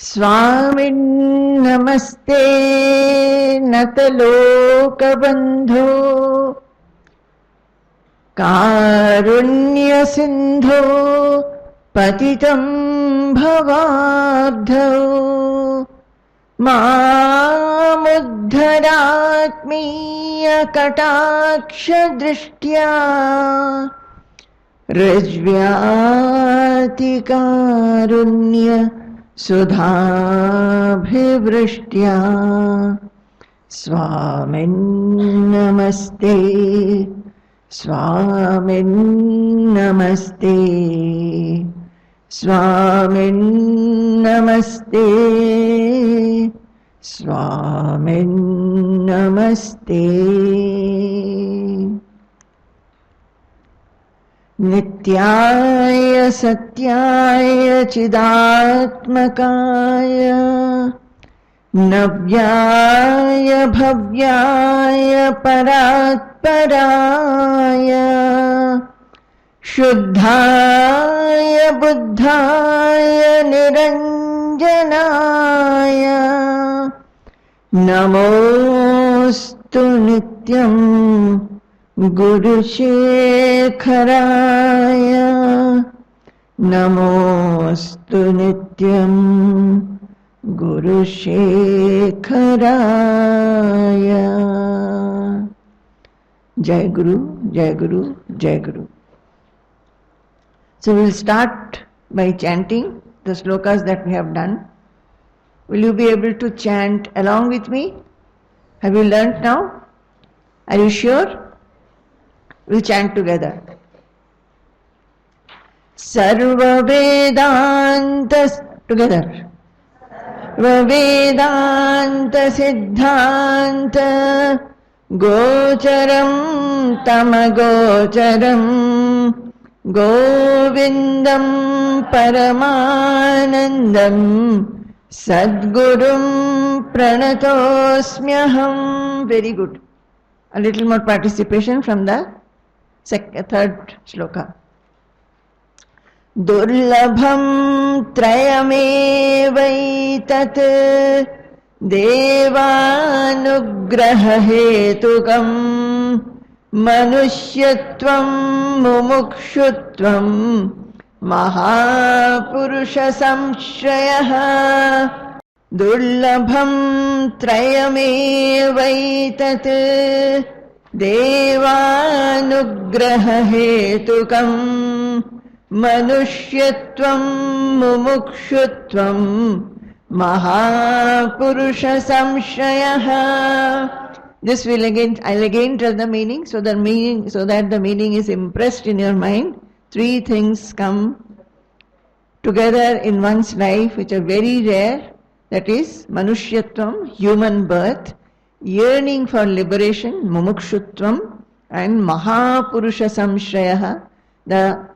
स्वामिन् नमस्ते नतलोकबन्धो कारुण्यसिन्धो पतितं भवाब्धौ मामुद्धरात्मीयकटाक्षदृष्ट्या ऋज्व्यातिकारुण्य सुधाभिवृष्ट्या स्वामिन् नमस्ते स्वामिन् नमस्ते स्वामिन् नमस्ते स्वामिन् नमस्ते। नित्याय सत्याय चिदात्मकाय नव्याय भव्याय परात्पराय शुद्धाय बुद्धाय निरञ्जनाय नमोस्तु नित्यं गुरुशेखराय नमोस्तु नित्यं गुरुशेखराय। जय गुरु जय गुरु जय गुरु। So we'll start by chanting the slokas that we have done. Will you be able to chant along with me? Have you learnt now? Are you sure? We'll chant together. Sarva Vedanta together. Vedanta Siddhanta Gocharam Tamagocharam Govindam Paramanandam Sadgurum Pranatosmyaham. Very good. A little more participation from the third shloka. Durlabham trayamevaitat devanugrahahetukam manusyatvam mumukshutvam mahapurusha samshrayah. Durlabham trayamevaitat devanugrahahetukam manusyatvam mumukshutvam mahapurusha samshrayah. This I'll again tell the meaning so that the meaning is impressed in your mind. Three things come together in one's life which are very rare. That is manushyatvam, human birth, yearning for liberation, mumukshutvam, and mahapurusha samshrayah, the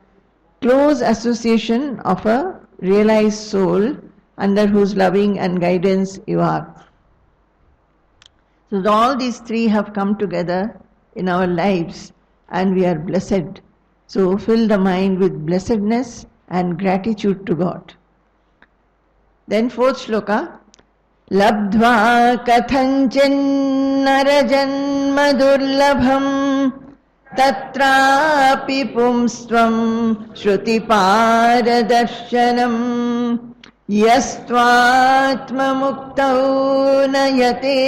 close association of a realized soul under whose loving and guidance you are. So all these three have come together in our lives and we are blessed. So fill the mind with blessedness and gratitude to God. Then fourth shloka. Labdhva kathanchin narajanma durlabham tatrapi pumstvam shruti paradarshanam yastvatma muktau nayate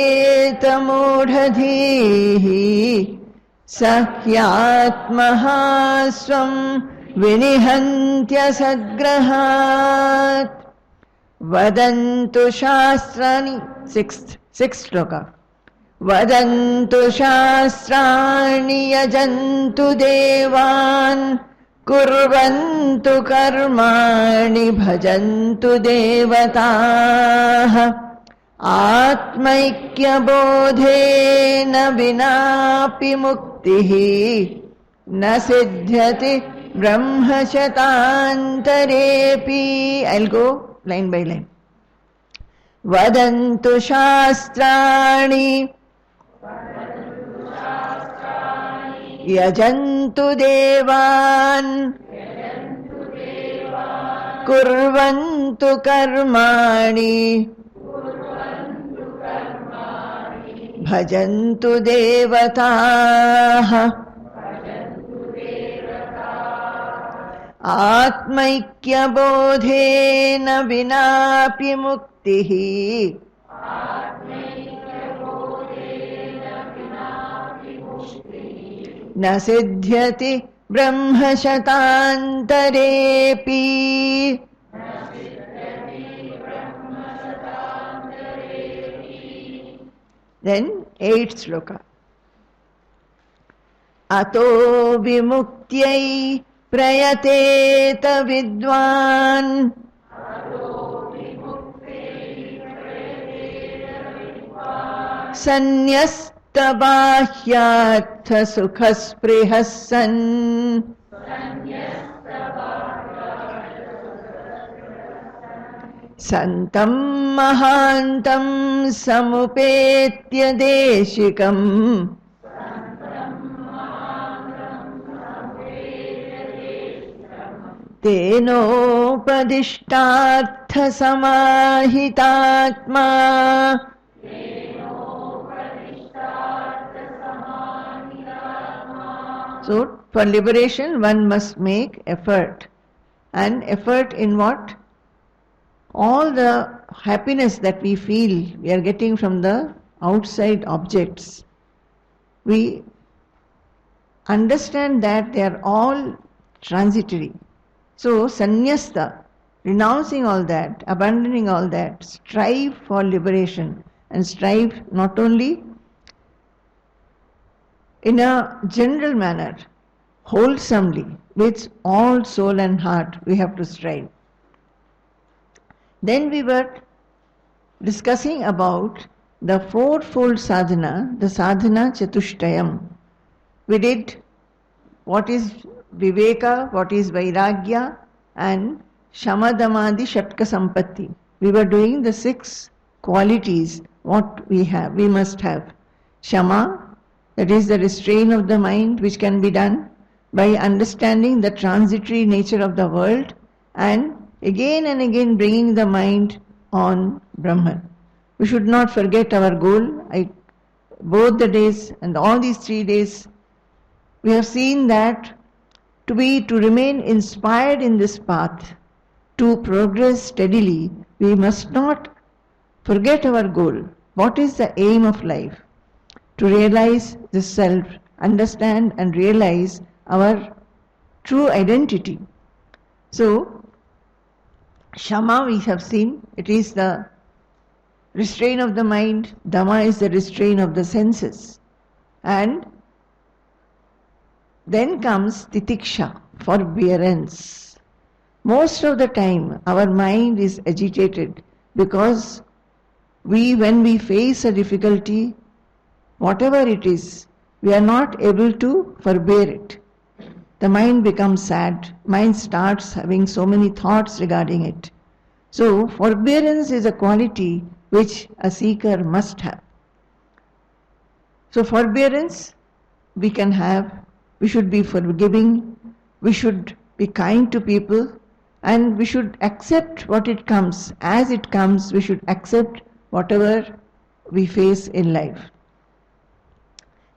tamodhadhihi sahyatmaha swam vinihantya sadgrahat. Vadantu shastrani. Sixth shloka. Vadantu shastrani yajantu devan kurvantu karmani bhajantu devatah atmaikya bodhena vinapi muktihi na siddhyati brahma shatantarepi. I'll go line by line. Vadantu shastrani yajantu devan कुर्वन्तु कर्माणि भजन्तु देवताः आत्मैक्यबोधेन विनापि मुक्तिः न सिद्ध्यति ब्रह्मशतान्तरेऽपि Then 8th sloka. Ato vimuktयै prayateta vidwan sanyasta bahyartha sukhasprihassan Santam mahantam samupetya deshikam Tenopadishtartha samahitatma So, for liberation one must make effort. And effort in what? All the happiness that we feel we are getting from the outside objects, we understand that they are all transitory. So sannyasta, renouncing all that, abandoning all that, strive for liberation and strive not only in a general manner, wholesomely, with all soul and heart we have to strive. Then we were discussing about the fourfold sadhana, the Sadhana Chatushtayam. We did what is Viveka, what is Vairagya, and Shamadamadi Shatka Sampatti. We were doing the 6 qualities what we have, we must have. Shama, that is the restraint of the mind which can be done by understanding the transitory nature of the world and again bringing the mind on Brahman. We should not forget our goal. Both the days and all these 3 days, we have seen that to remain inspired in this path, to progress steadily, we must not forget our goal. What is the aim of life? To realize the self, understand and realize our true identity. So, Shama we have seen, it is the restraint of the mind, Dama is the restraint of the senses. And then comes Titiksha, forbearance. Most of the time our mind is agitated because when we face a difficulty, whatever it is, we are not able to forbear it. The mind becomes sad, mind starts having so many thoughts regarding it. So, forbearance is a quality which a seeker must have. So, forbearance we can have, we should be forgiving, we should be kind to people, and we should accept what it comes. As it comes, we should accept whatever we face in life.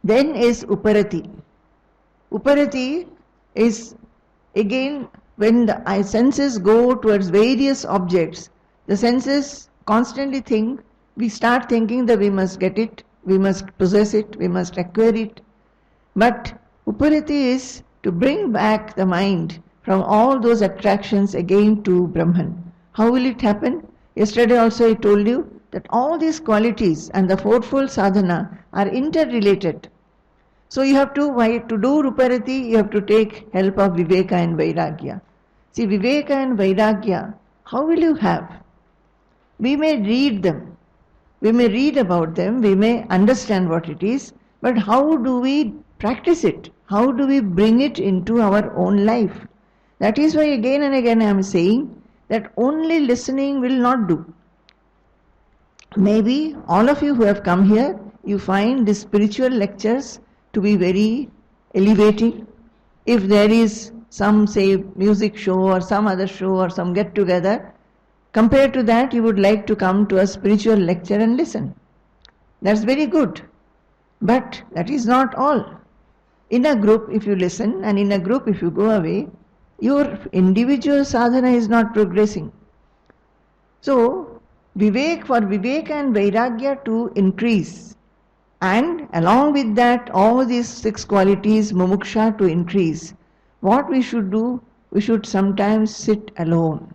Then is Uparati. Uparati is again when the senses go towards various objects, the senses constantly think, we start thinking that we must get it, we must possess it, we must acquire it. But Uparati is to bring back the mind from all those attractions again to Brahman. How will it happen? Yesterday also I told you that all these qualities and the fourfold sadhana are interrelated. So you have to do Uparati, you have to take help of Viveka and Vairagya. See, Viveka and Vairagya, how will you have? We may read them, we may read about them, we may understand what it is, but how do we practice it? How do we bring it into our own life? That is why again and again I am saying that only listening will not do. Maybe all of you who have come here, you find these spiritual lectures to be very elevating. If there is some say music show or some other show or some get together. Compared to that, you would like to come to a spiritual lecture and listen. That's very good. But that is not all. In a group, if you listen, and in a group, if you go away, your individual sadhana is not progressing. So, for Vivek and Vairagya to increase, and along with that, all these 6 qualities, mumuksha, to increase, what we should do, we should sometimes sit alone.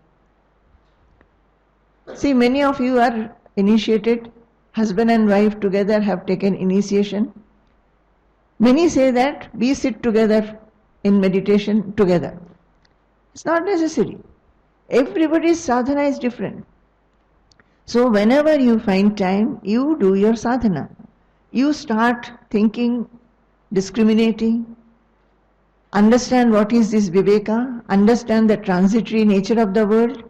See, many of you are initiated, husband and wife together have taken initiation. Many say that we sit together in meditation together. It's not necessary. Everybody's sadhana is different. So whenever you find time, you do your sadhana. You start thinking, discriminating, understand what is this Viveka, understand the transitory nature of the world.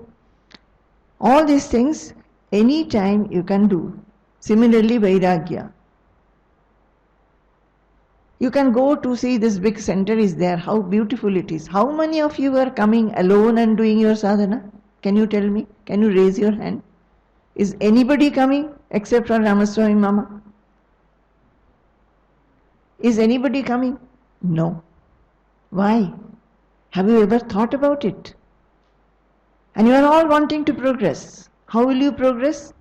All these things, any time you can do. Similarly, Vairagya. You can go to see this big center is there, how beautiful it is. How many of you are coming alone and doing your sadhana? Can you tell me? Can you raise your hand? Is anybody coming except for Ramaswami Mama? Is anybody coming? No. Why? Have you ever thought about it? And you are all wanting to progress. How will you progress?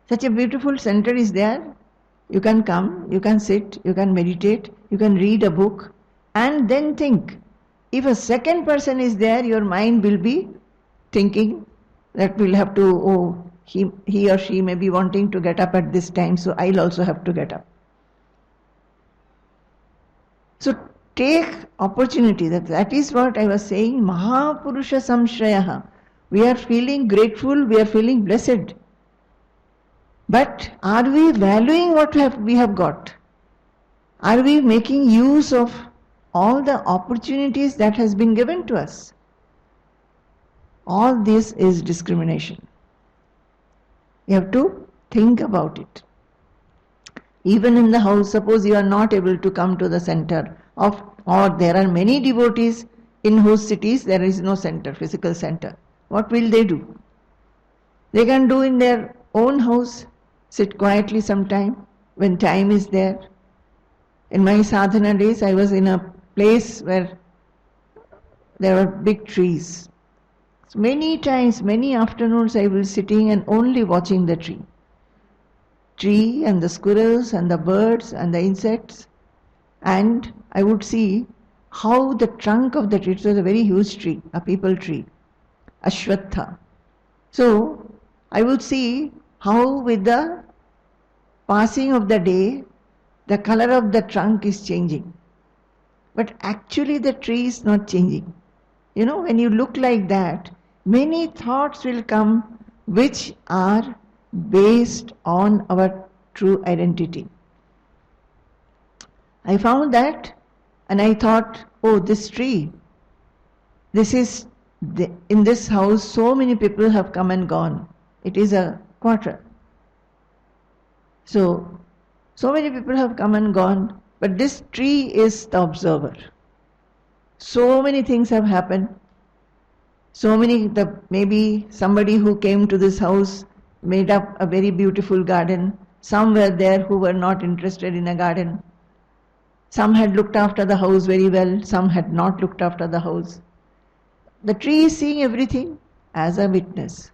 Such a beautiful center is there. You can come, you can sit, you can meditate, you can read a book, and then think. If a second person is there, your mind will be thinking that we'll have to, he or she may be wanting to get up at this time, so I'll also have to get up. So take opportunity. That is what I was saying. Mahapurusha samshrayaha. We are feeling grateful, we are feeling blessed. But are we valuing what we have got? Are we making use of all the opportunities that has been given to us? All this is discrimination. You have to think about it. Even in the house, suppose you are not able to come to the center or there are many devotees in whose cities there is no center, physical center. What will they do? They can do in their own house, sit quietly sometime when time is there. In my sadhana days, I was in a place where there were big trees. So many times, many afternoons I was sitting and only watching the tree. Tree and the squirrels and the birds and the insects. And I would see how the trunk of the tree, it was a very huge tree, a peepal tree, Ashwatha. So I would see how with the passing of the day, the color of the trunk is changing. But actually the tree is not changing. You know, when you look like that, many thoughts will come which are based on our true identity. I found that and I thought, oh, this tree, in this house so many people have come and gone. It is a quarter. So many people have come and gone, but this tree is the observer. So many things have happened. Maybe somebody who came to this house made up a very beautiful garden. Some were there who were not interested in a garden. Some had looked after the house very well, some had not looked after the house. The tree is seeing everything as a witness.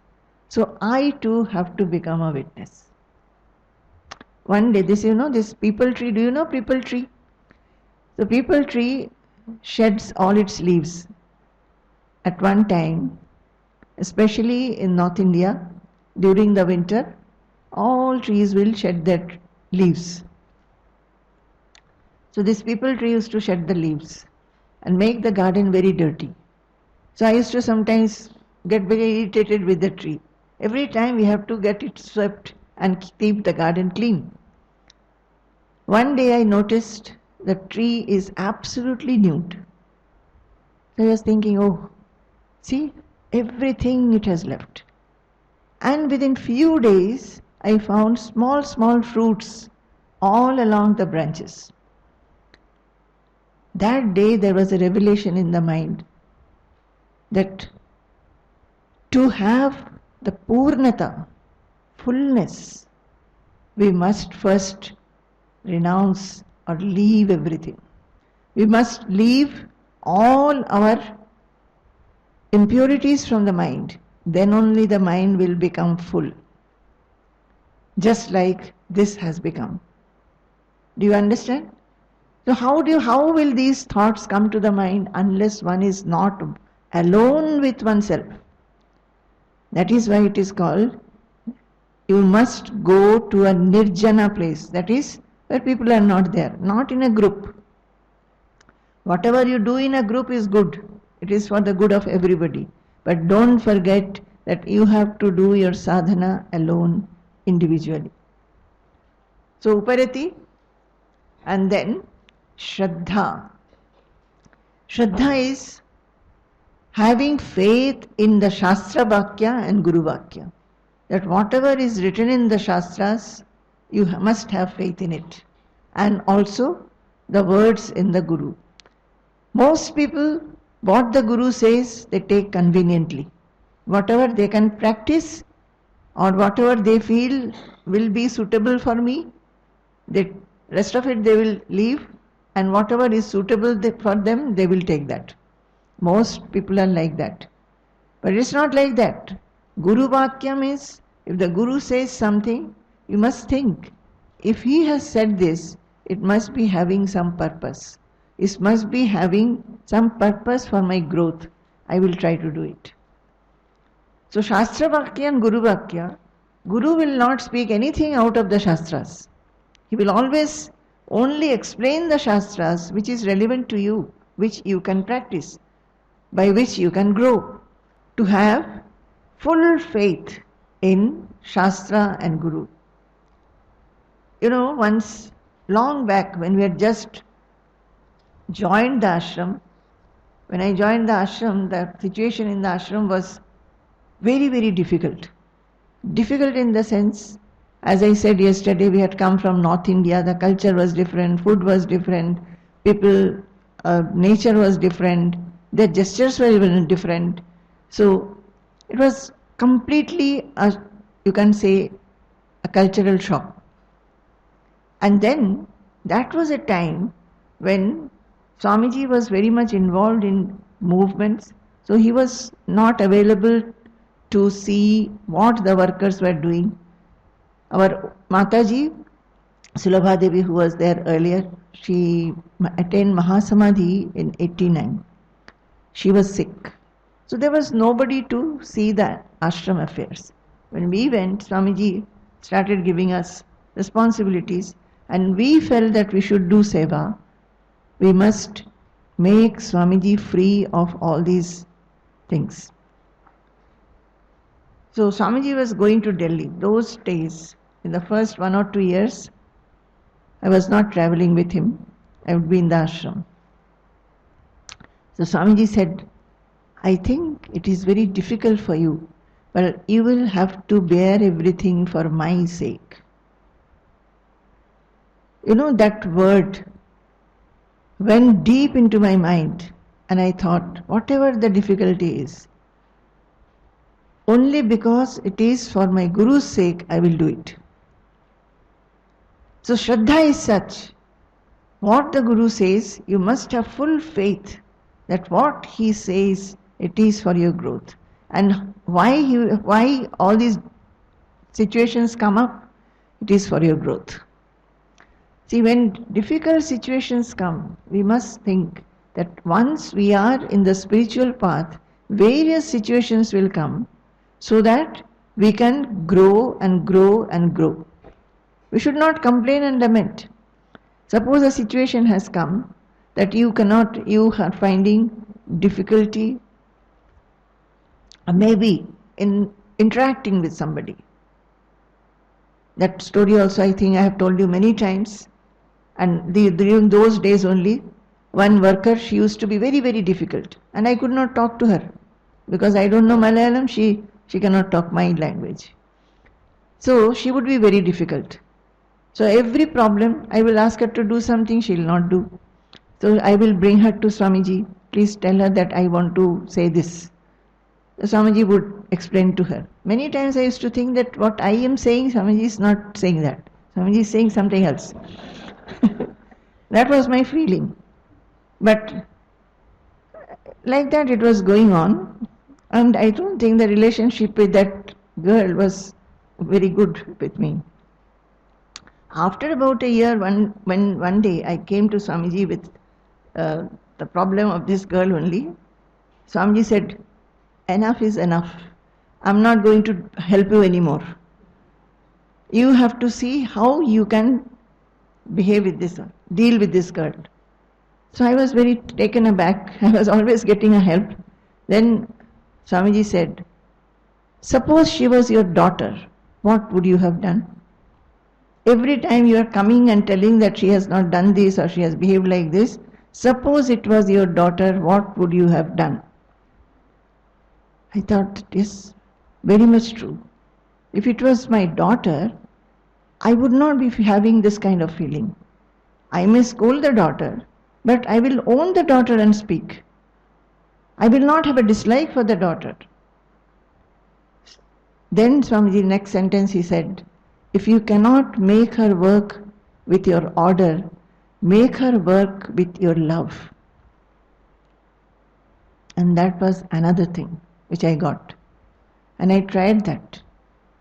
So I too have to become a witness. One day, this peepal tree, do you know peepal tree? The peepal tree sheds all its leaves. At one time, especially in North India, during the winter, all trees will shed their leaves. So this peepal tree used to shed the leaves and make the garden very dirty. So I used to sometimes get very irritated with the tree. Every time we have to get it swept and keep the garden clean. One day I noticed the tree is absolutely nude. So I was thinking, oh, see, everything it has left. And within few days, I found small fruits all along the branches. That day there was a revelation in the mind that to have the Purnata, fullness, we must first renounce or leave everything. We must leave all our impurities from the mind. Then only the mind will become full. Just like this has become. Do you understand? So how will these thoughts come to the mind unless one is not alone with oneself? That is why it is called, you must go to a nirjana place. That is where people are not there, not in a group. Whatever you do in a group is good. It is for the good of everybody. But don't forget that you have to do your sadhana alone, individually. So Uparati, and then Shraddha. Shraddha is having faith in the Shastra Vakya and Guru Vakya. That whatever is written in the Shastras, you must have faith in it. And also the words in the Guru. Most people, what the Guru says, they take conveniently. Whatever they can practice or whatever they feel will be suitable for me, the rest of it they will leave, and whatever is suitable for them, they will take that. Most people are like that. But it's not like that. Guru Vakyam is, if the Guru says something, you must think, if he has said this, it must be having some purpose. It must be having some purpose for my growth. I will try to do it. So Shastra Vakya and Guru Vakya, Guru will not speak anything out of the Shastras. He will always only explain the Shastras which is relevant to you, which you can practice, by which you can grow. To have full faith in Shastra and Guru. You know, once, long back, when we had just joined the ashram, when I joined the ashram, the situation in the ashram was very, very difficult. Difficult in the sense, as I said yesterday, we had come from North India, the culture was different, food was different, people, nature was different, their gestures were even different. So it was completely, you can say, a cultural shock. And then that was a time when Swamiji was very much involved in movements, so he was not available to see what the workers were doing. Our Mataji, Sulabha Devi, who was there earlier, she attained Mahasamadhi in 89. She was sick. So there was nobody to see the ashram affairs. When we went, Swamiji started giving us responsibilities, and we felt that we should do seva. We must make Swamiji free of all these things. So Swamiji was going to Delhi. Those days, in the first 1 or 2 years, I was not traveling with him. I would be in the ashram. So Swamiji said, I think it is very difficult for you, but you will have to bear everything for my sake. You know, that word went deep into my mind, and I thought, whatever the difficulty is, only because it is for my Guru's sake, I will do it. So Shraddha is such. What the Guru says, you must have full faith that what he says, it is for your growth. And why all these situations come up? It is for your growth. See, when difficult situations come, we must think that once we are in the spiritual path, various situations will come so that we can grow and grow and grow. We should not complain and lament. Suppose a situation has come that you are finding difficulty, maybe in interacting with somebody. That story also I think I have told you many times. And during those days only, one worker, she used to be very, very difficult. And I could not talk to her because I don't know Malayalam, she cannot talk my language. So she would be very difficult. So every problem, I will ask her to do something, she will not do. So I will bring her to Swamiji. Please tell her that I want to say this. So Swamiji would explain to her. Many times I used to think that what I am saying, Swamiji is not saying that. Swamiji is saying something else. That was my feeling. But like that it was going on, and I don't think the relationship with that girl was very good with me. After about a year, when one day I came to Swamiji with the problem of this girl only, Swamiji said, enough is enough. I'm not going to help you anymore. You have to see how you can behave with this, deal with this girl. So I was very taken aback. I was always getting a help. Then Swamiji said, suppose she was your daughter, what would you have done? Every time you are coming and telling that she has not done this or she has behaved like this, suppose it was your daughter, what would you have done? I thought, yes, very much true. If it was my daughter, I would not be having this kind of feeling. I may scold the daughter, but I will own the daughter and speak. I will not have a dislike for the daughter. Then Swamiji, next sentence he said, if you cannot make her work with your order, make her work with your love. And that was another thing which I got. And I tried that.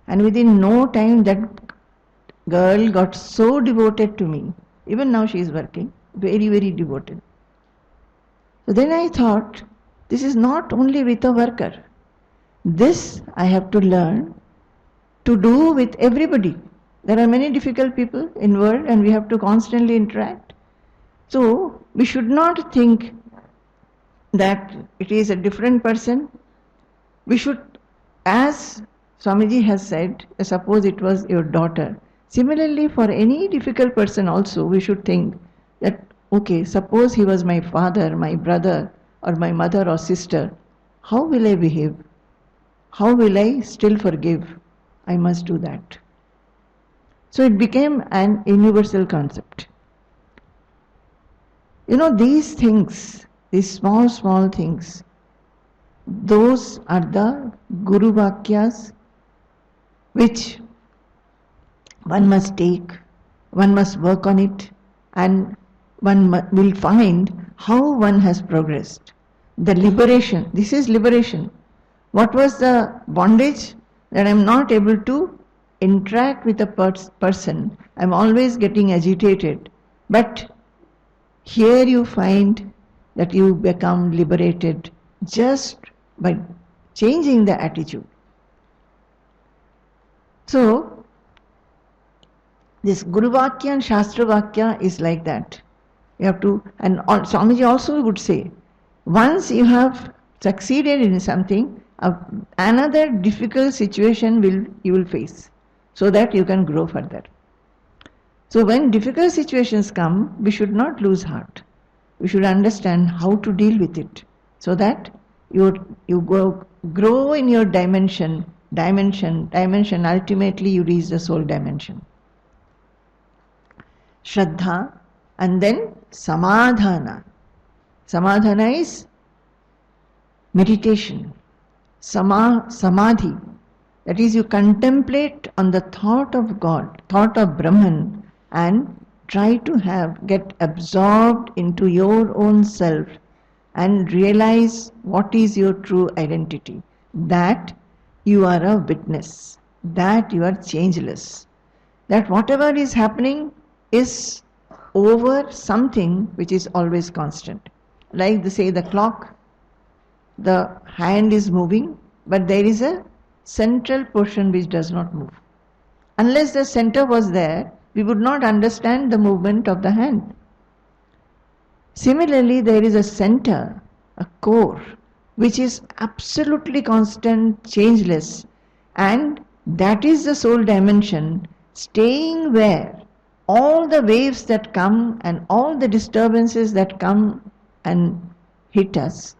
And within no time that girl got so devoted to me. Even now she is working, very, very devoted. So then I thought, this is not only with a worker. This I have to learn to do with everybody. There are many difficult people in the world and we have to constantly interact. So we should not think that it is a different person. We should, as Swamiji has said, suppose it was your daughter. Similarly, for any difficult person also, we should think that, okay, suppose he was my father, my brother, or my mother or sister, how will I behave? How will I still forgive? I must do that. So it became an universal concept. You know, these things, these small, small things, those are the Guru Vakyas which one must take, one must work on it, and one will find how one has progressed. The liberation, this is liberation. What was the bondage? That I am not able to interact with a person. I am always getting agitated. But here you find that you become liberated just by changing the attitude. So, this Guru Vakya and Shastra Vakya is like that. You have to, and Swamiji also would say, once you have succeeded in something, another difficult situation you will face, so that you can grow further. So when difficult situations come, we should not lose heart. We should understand how to deal with it, so that you grow in your dimension. Ultimately you reach the soul dimension. Shraddha, and then Samadhana. Samadhana is meditation. Samadhi, that is, you contemplate on the thought of God, thought of Brahman, and try to get absorbed into your own self and realize what is your true identity, that you are a witness, that you are changeless, that whatever is happening is over something which is always constant. Like they say the clock, the hand is moving, but there is a central portion which does not move. Unless the center was there, we would not understand the movement of the hand. Similarly, there is a center, a core, which is absolutely constant, changeless, and that is the soul dimension, staying where all the waves that come and all the disturbances that come and hit us,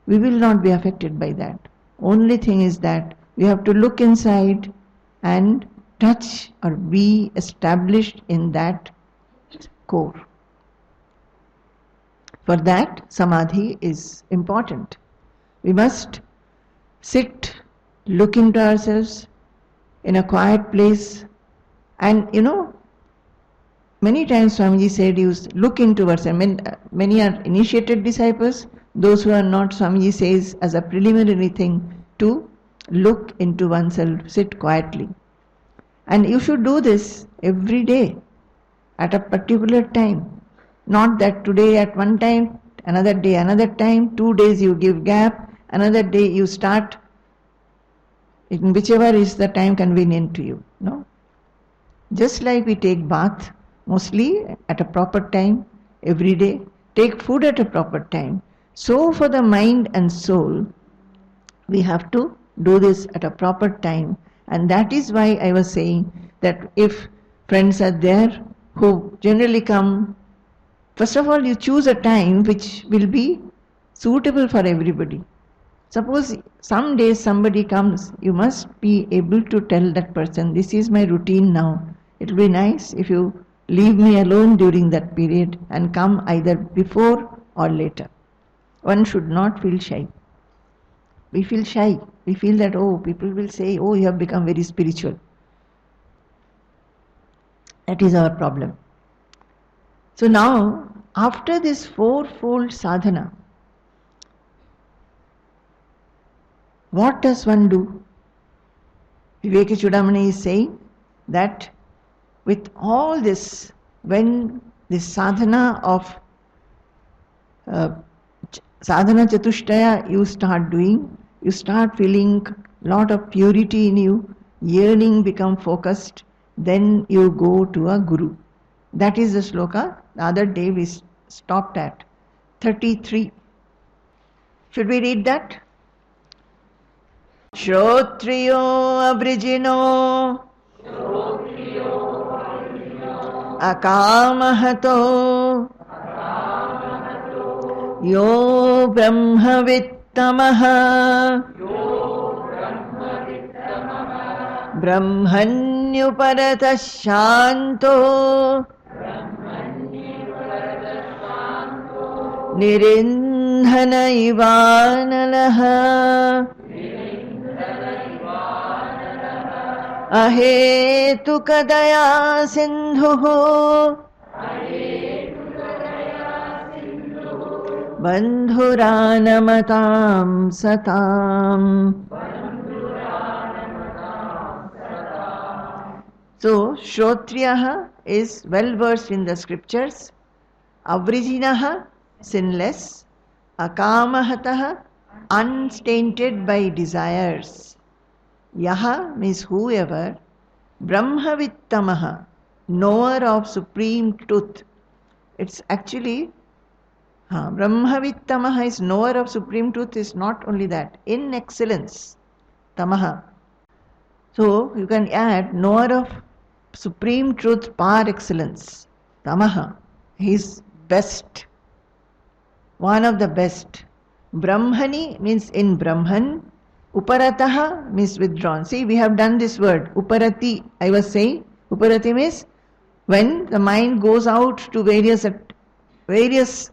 we will not be affected by that. Only thing is that we have to look inside and touch or be established in that core. For that, samadhi is important. We must sit, look into ourselves in a quiet place, and many times Swamiji said, you look into ourselves. Many are initiated disciples. Those who are not, Swamiji says, as a preliminary thing, to look into oneself, sit quietly. And you should do this every day, at a particular time. Not that today at one time, another day another time, 2 days you give gap, another day you start, in whichever is the time convenient to you. No? Just like we take bath, mostly at a proper time, every day, take food at a proper time. So for the mind and soul, we have to do this at a proper time. And that is why I was saying that if friends are there who generally come, first of all, you choose a time which will be suitable for everybody. Suppose some days somebody comes, you must be able to tell that person, this is my routine now. It will be nice if you leave me alone during that period and come either before or later. One should not feel shy. We feel shy. We feel that, people will say, you have become very spiritual. That is our problem. So now, after this fourfold sadhana, what does one do? Vivekachudamani is saying that with all this, when this sadhana of Sadhana Chatushtaya you start doing, you start feeling lot of purity in you, yearning become focused, then you go to a guru. That is the sloka. The other day we stopped at 33. Should we read that? Shrotriyo abrijino akamahato yo brahmavittamah brahmanyuparatah shanto nirindhana ivanalah ahetukadaya sindhuh bandhuranamatam satam. So, Shrotriyaha is well versed in the scriptures, Avrijinaha, sinless, Akamahataha, unstainted by desires. Yaha means whoever, Brahmavittamaha, knower of supreme truth. It's actually, Brahmavittamaha is knower of supreme truth, is not only that, in excellence, Tamaha. So you can add knower of supreme truth par excellence, Tamaha. He is best, one of the best. Brahmani means in Brahman. Uparataha means withdrawn. See, we have done this word, Uparati. I was saying, Uparati means when the mind goes out to various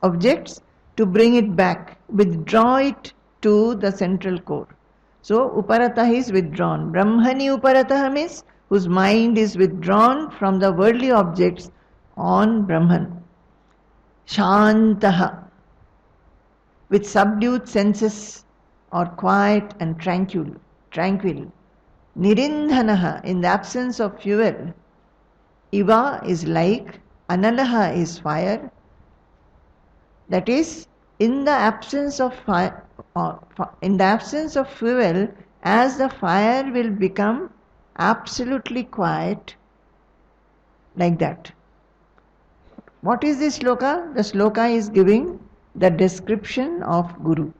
objects to bring it back, withdraw it to the central core. So, Uparataha is withdrawn. Brahmani Uparataha means whose mind is withdrawn from the worldly objects on Brahman. Shantaha, with subdued senses or quiet and tranquil. Nirindhanaha, in the absence of fuel. Iva is like, Analaha is fire. That is, in the absence of fire, in the absence of fuel, as the fire will become absolutely quiet, like that. What is this sloka? The sloka is giving the description of Guru.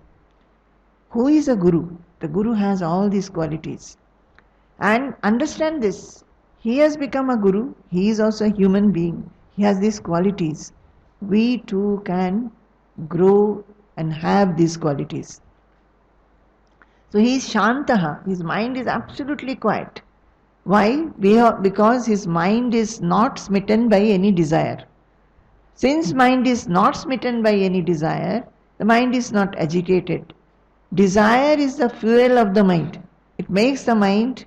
Who is a Guru? The Guru has all these qualities. And understand this, he has become a Guru, he is also a human being, he has these qualities. We too can grow and have these qualities. So he is Shantaha, his mind is absolutely quiet. Why? Because his mind is not smitten by any desire. Since mind is not smitten by any desire, the mind is not agitated. Desire is the fuel of the mind. It makes the mind,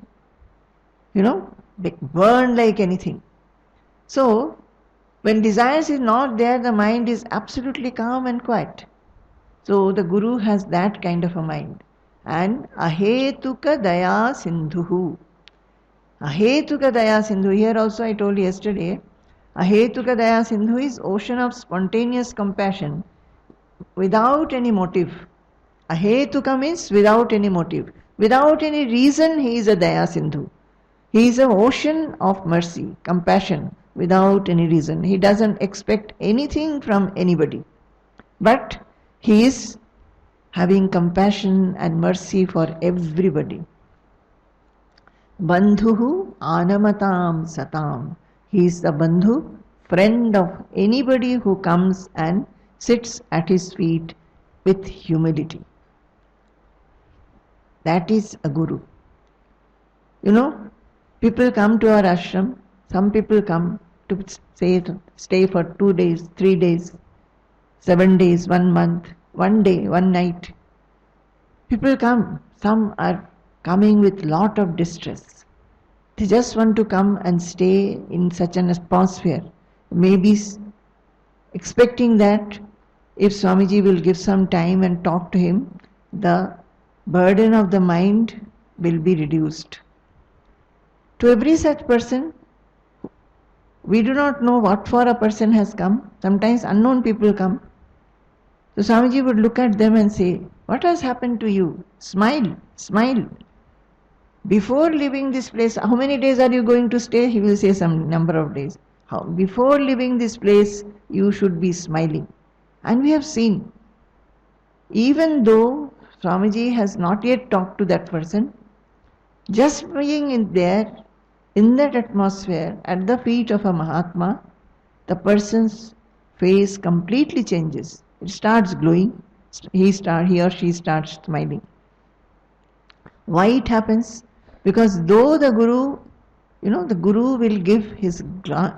burn like anything. So, when desires is not there, the mind is absolutely calm and quiet. So, the Guru has that kind of a mind. And ahetuka daya sindhuhu. Ahetuka daya sindhu. Here also I told yesterday, ahetuka daya sindhu is ocean of spontaneous compassion without any motive. Ahetuka means without any motive. Without any reason, he is a daya sindhu. He is an ocean of mercy, compassion, without any reason. He doesn't expect anything from anybody. But he is having compassion and mercy for everybody. Bandhuhu anamatam satam. He is the bandhu, friend of anybody who comes and sits at his feet with humility. That is a guru. People come to our ashram. Some people come to stay for 2 days, 3 days, 7 days, 1 month, 1 day, 1 night. People come. Some are coming with lot of distress. They just want to come and stay in such an atmosphere. Maybe expecting that if Swamiji will give some time and talk to him, the burden of the mind will be reduced. To every such person, we do not know what for a person has come. Sometimes unknown people come. So Swamiji would look at them and say, what has happened to you? Smile, smile. Before leaving this place, how many days are you going to stay? He will say some number of days. Before leaving this place, you should be smiling. And we have seen, even though Swamiji has not yet talked to that person, just being in there, in that atmosphere, at the feet of a Mahatma, the person's face completely changes. It starts glowing. He or she starts smiling. Why it happens? Because though the Guru, the Guru will give his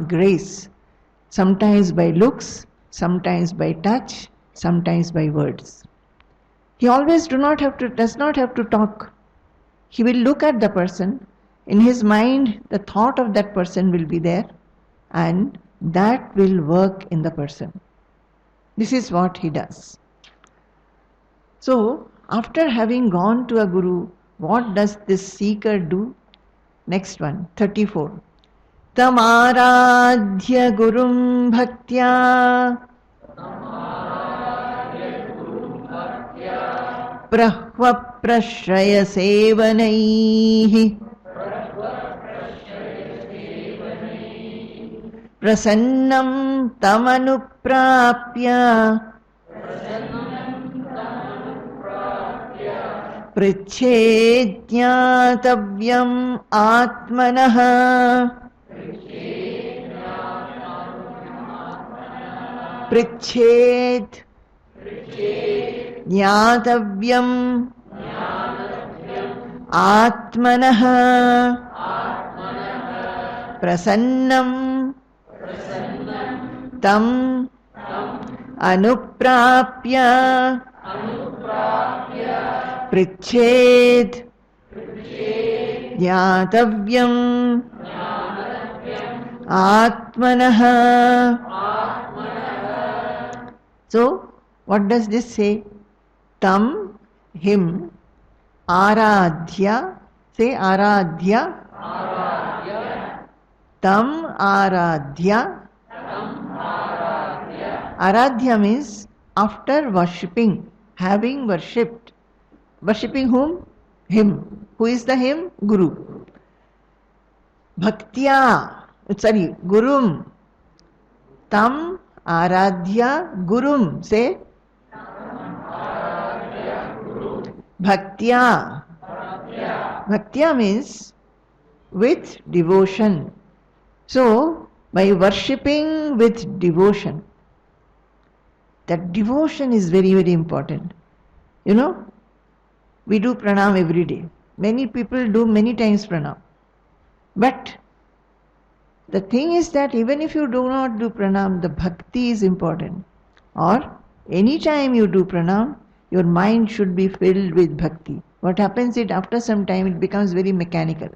grace, sometimes by looks, sometimes by touch, sometimes by words. He always does not have to talk. He will look at the person. In his mind, the thought of that person will be there, and that will work in the person. This is what he does. So, after having gone to a Guru, what does this seeker do? Next one, 34. Tamaradhya gurum bhaktya prahva prashraya sevanaihi prasannam tamanuprapya pritchednyatavyam atmanah. Pritched Jnatavyam Atmanah Prasannam Tam Anuprapya Pritched Jnatavyam Atmanah. So, what does this say? Tam, him, aradhya, say aradhya. Tam aradhya. Aradhya means after worshipping, having worshipped. Worshipping whom? Him. Who is the him? Guru. Bhaktya, Gurum. Tam aradhya gurum. Say bhaktya. Bhaktya means with devotion. So, by worshipping with devotion, that devotion is very, very important. We do pranam every day. Many people do many times pranam. But The thing is that even if you do not do pranam, the bhakti is important. Or any time you do pranam, your mind should be filled with bhakti. What happens is after some time it becomes very mechanical.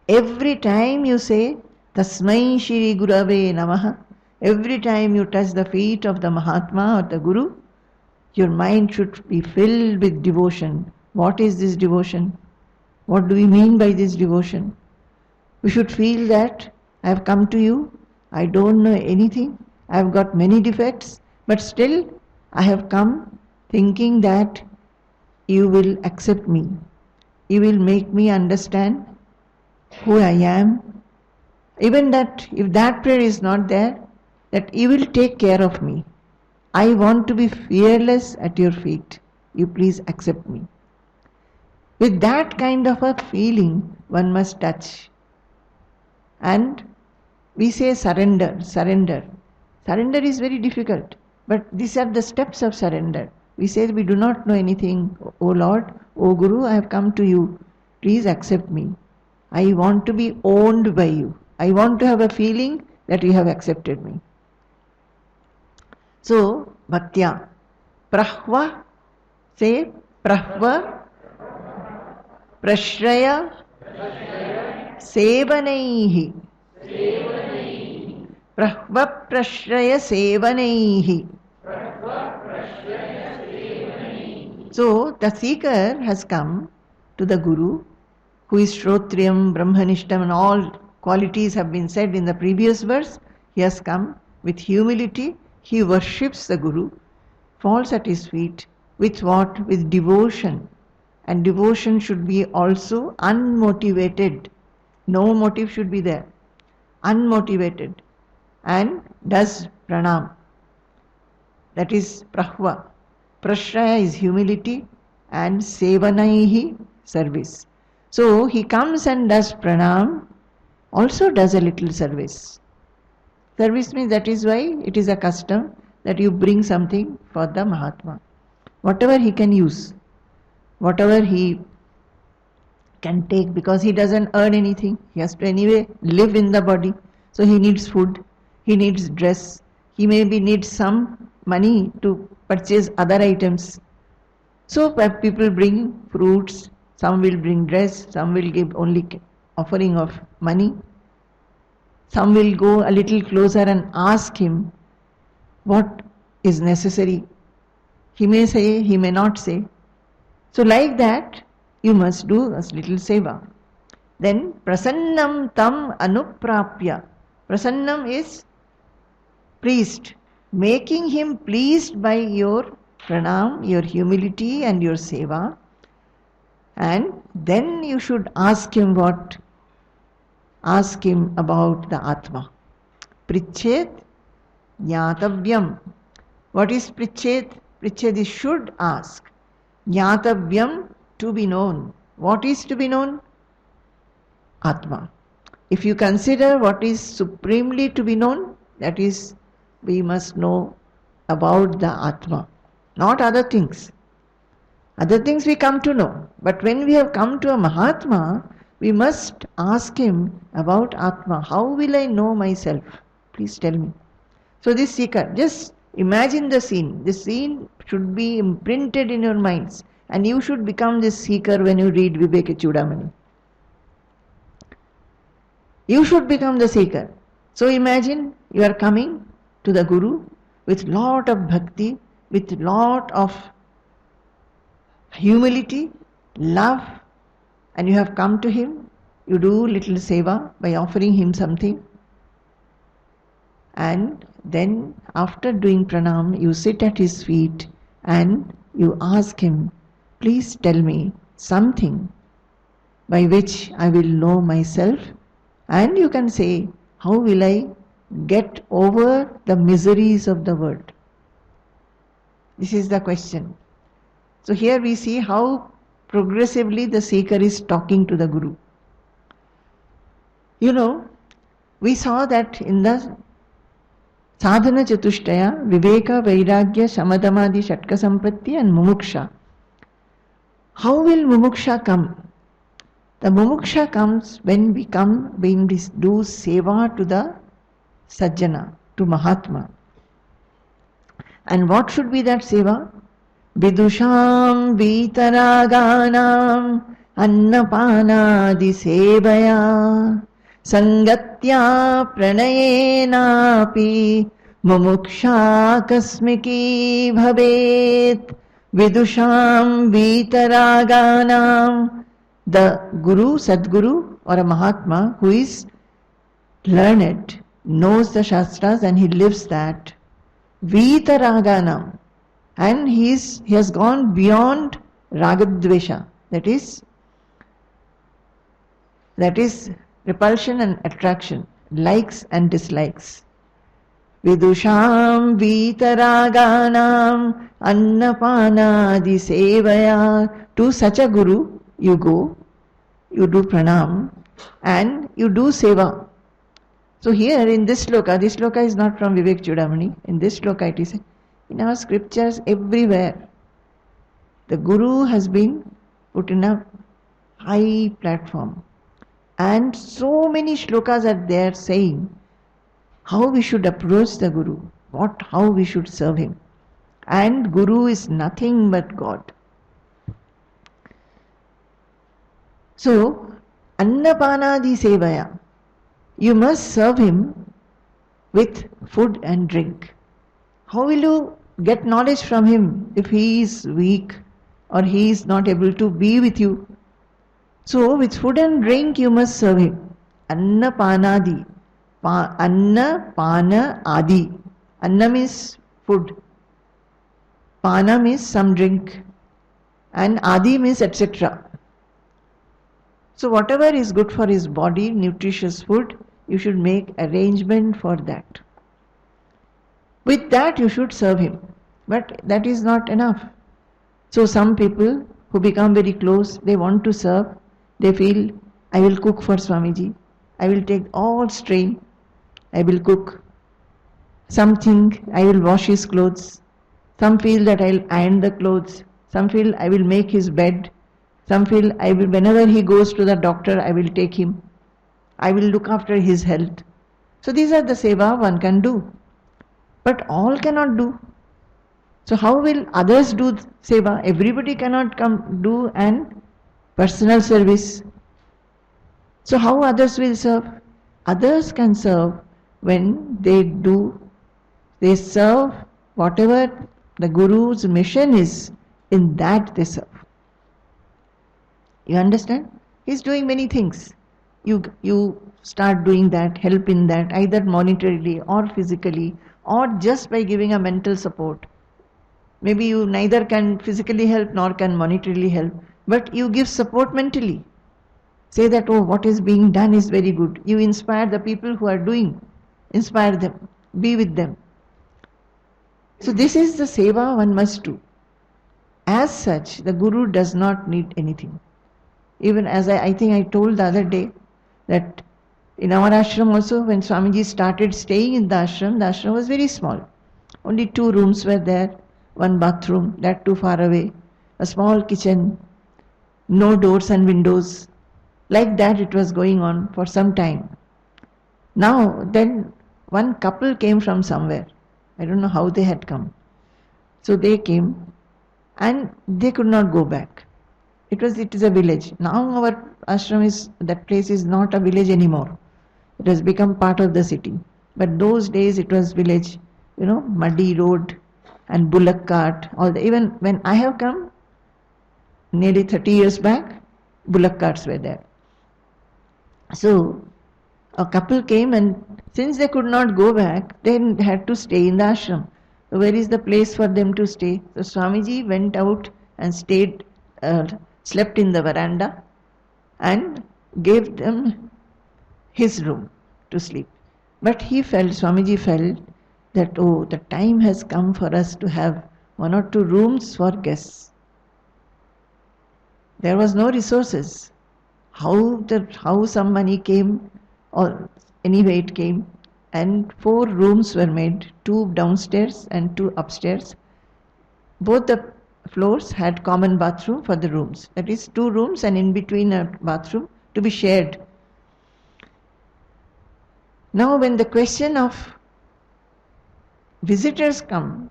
Every time you say Tasmai Shri Gurave Namaha, every time you touch the feet of the Mahatma or the Guru, your mind should be filled with devotion. What is this devotion? What do we mean by this devotion? We should feel that I have come to you, I don't know anything, I have got many defects, but still I have come thinking that you will accept me. You will make me understand who I am. Even that, if that prayer is not there, that you will take care of me. I want to be fearless at your feet. You please accept me. With that kind of a feeling, one must touch. And we say surrender, surrender. Surrender is very difficult, but these are the steps of surrender. We say we do not know anything. O Lord, O Guru, I have come to you. Please accept me. I want to be owned by you. I want to have a feeling that you have accepted me. So, bhaktya, prahva, say prahva, prashraya, sevanaihi. Prahva prashraya sevanaihi. So, the seeker has come to the Guru, who is Shrotriyam, Brahmanishtam, and all qualities have been said in the previous verse. He has come with humility. He worships the Guru, falls at his feet. With what? With devotion. And devotion should be also unmotivated. No motive should be there. Unmotivated. And does pranam. That is prahva. Prashraya is humility and sevanaihi, service. So he comes and does pranam, also does a little service. Service means that is why it is a custom that you bring something for the Mahatma. Whatever he can use, whatever he can take, because he doesn't earn anything. He has to anyway live in the body. So he needs food, he needs dress, he maybe needs some money to purchase other items. So people bring fruits, some will bring dress, some will give only offering of money. Some will go a little closer and ask him what is necessary. He may say, he may not say. So like that, you must do a little seva. Then prasannam tam anuprapya. Prasannam is pleased. Making him pleased by your pranam, your humility and your seva. And then you should ask him what? Ask him about the Atma. Prichet Jnatavyam. What is Prichet? Prichet is should ask. Jnatavyam, to be known. What is to be known? Atma. If you consider what is supremely to be known, that is, we must know about the Atma, not other things. Other things we come to know. But when we have come to a Mahatma, we must ask him about Atma. How will I know myself? Please tell me. So this seeker, just imagine the scene. This scene should be imprinted in your minds. And you should become this seeker when you read Vivekachudamani. You should become the seeker. So imagine you are coming to the Guru with lot of bhakti, with lot of humility, love, and you have come to him. You do little seva by offering him something. And then after doing pranam, you sit at his feet and you ask him, please tell me something by which I will know myself. And you can say, how will I get over the miseries of the world? This is the question. So here we see how progressively the seeker is talking to the Guru. You know, we saw that in the Sadhana Chatushtaya, Viveka, Vairagya, Shamadhamadi, Shatka Sampatti and Mumuksha. How will Mumuksha come? The mumuksha comes when we do seva to the sajjana, to Mahatma. And what should be that seva? Vidusham vitaraganam annapanadi sevaya sangatya pranayenapi mumuksha kasmiki bhavet. Vidusham vitaraganam, the Guru, Sadguru or a Mahatma who is learned, knows the Shastras and he lives that. Vitaraganam, and he has gone beyond ragadvesha, that is repulsion and attraction, likes and dislikes. Vidusham vitaraganam annapanadi sevaya. To such a guru you go, you do pranam and you do seva. So here in this sloka is not from Vivekachudamani. In this sloka it is in our scriptures everywhere. The Guru has been put in a high platform. And so many shlokas are there saying how we should approach the Guru, how we should serve him. And Guru is nothing but God. So, annapanadi sevaya, you must serve him with food and drink. How will you get knowledge from him if he is weak or he is not able to be with you? So with food and drink you must serve him. Annapanadi. Anna, pana, adi. Anna means food. Pana means some drink. And adi means etc. So whatever is good for his body, nutritious food, you should make arrangement for that. With that you should serve him. But that is not enough. So some people who become very close, they want to serve. They feel, I will cook for Swamiji. I will take all strain. I will cook. Some think I will wash his clothes. Some feel that I will iron the clothes. Some feel I will make his bed. Some feel I will, whenever he goes to the doctor, I will take him. I will look after his health. So these are the seva one can do. But all cannot do. So how will others do seva? Everybody cannot come do an personal service. So how others will serve? Others can serve when they serve whatever the Guru's mission is, in that they serve. You understand? He's doing many things. You start doing that, help in that, either monetarily or physically, or just by giving a mental support. Maybe you neither can physically help nor can monetarily help, but you give support mentally. Say that, oh, what is being done is very good. You inspire the people who are doing. Inspire them. Be with them. So this is the seva one must do. As such, the Guru does not need anything. Even as I think I told the other day that in our ashram also, when Swamiji started staying in the ashram was very small. Only 2 rooms were there, 1 bathroom, that too far away, a small kitchen, no doors and windows. Like that it was going on for some time. Now, then one couple came from somewhere. I don't know how they had come. So they came and they could not go back. It is a village. Now our ashram that place is not a village anymore. It has become part of the city. But those days it was village, muddy road and bullock cart. Even when I have come, nearly 30 years back, bullock carts were there. So a couple came, and since they could not go back, they had to stay in the ashram. So where is the place for them to stay? So Swamiji went out and slept in the veranda and gave them his room to sleep. But Swamiji felt that, the time has come for us to have 1 or 2 rooms for guests. There was no resources. How some money came, or anyway it came, and 4 rooms were made, 2 downstairs and 2 upstairs. Both the floors had common bathroom for the rooms. That is, 2 rooms and in between a bathroom to be shared. Now when the question of visitors come,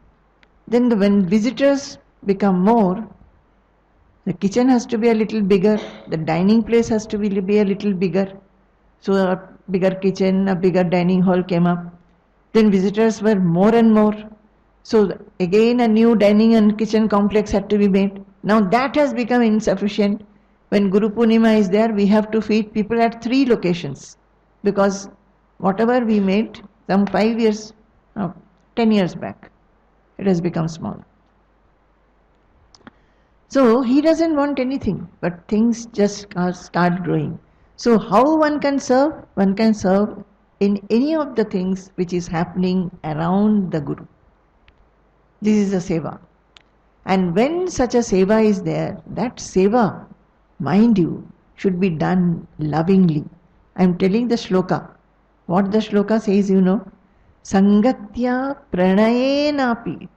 then when visitors become more, the kitchen has to be a little bigger, the dining place has to be a little bigger. So a bigger kitchen, a bigger dining hall came up. Then visitors were more and more. So again a new dining and kitchen complex had to be made. Now that has become insufficient. When Guru Purnima is there, we have to feed people at 3 locations. Because whatever we made some 5 years, 10 years back, it has become small. So he doesn't want anything, but things just start growing. So how one can serve? One can serve in any of the things which is happening around the Guru. This is a seva. And when such a seva is there, that seva, mind you, should be done lovingly. I am telling the shloka. What the shloka says, you know? Sangatya pranayenapi.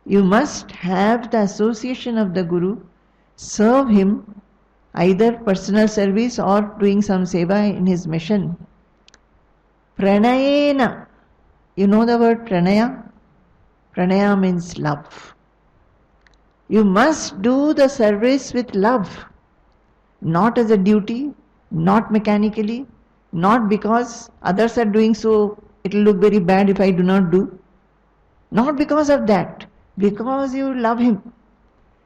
You must have the association of the Guru, serve him, either personal service or doing some seva in his mission. Pranayena. You know the word pranaya? Pranaya means love. You must do the service with love, not as a duty, not mechanically, not because others are doing so, it will look very bad if I do not do. Not because of that, because you love him.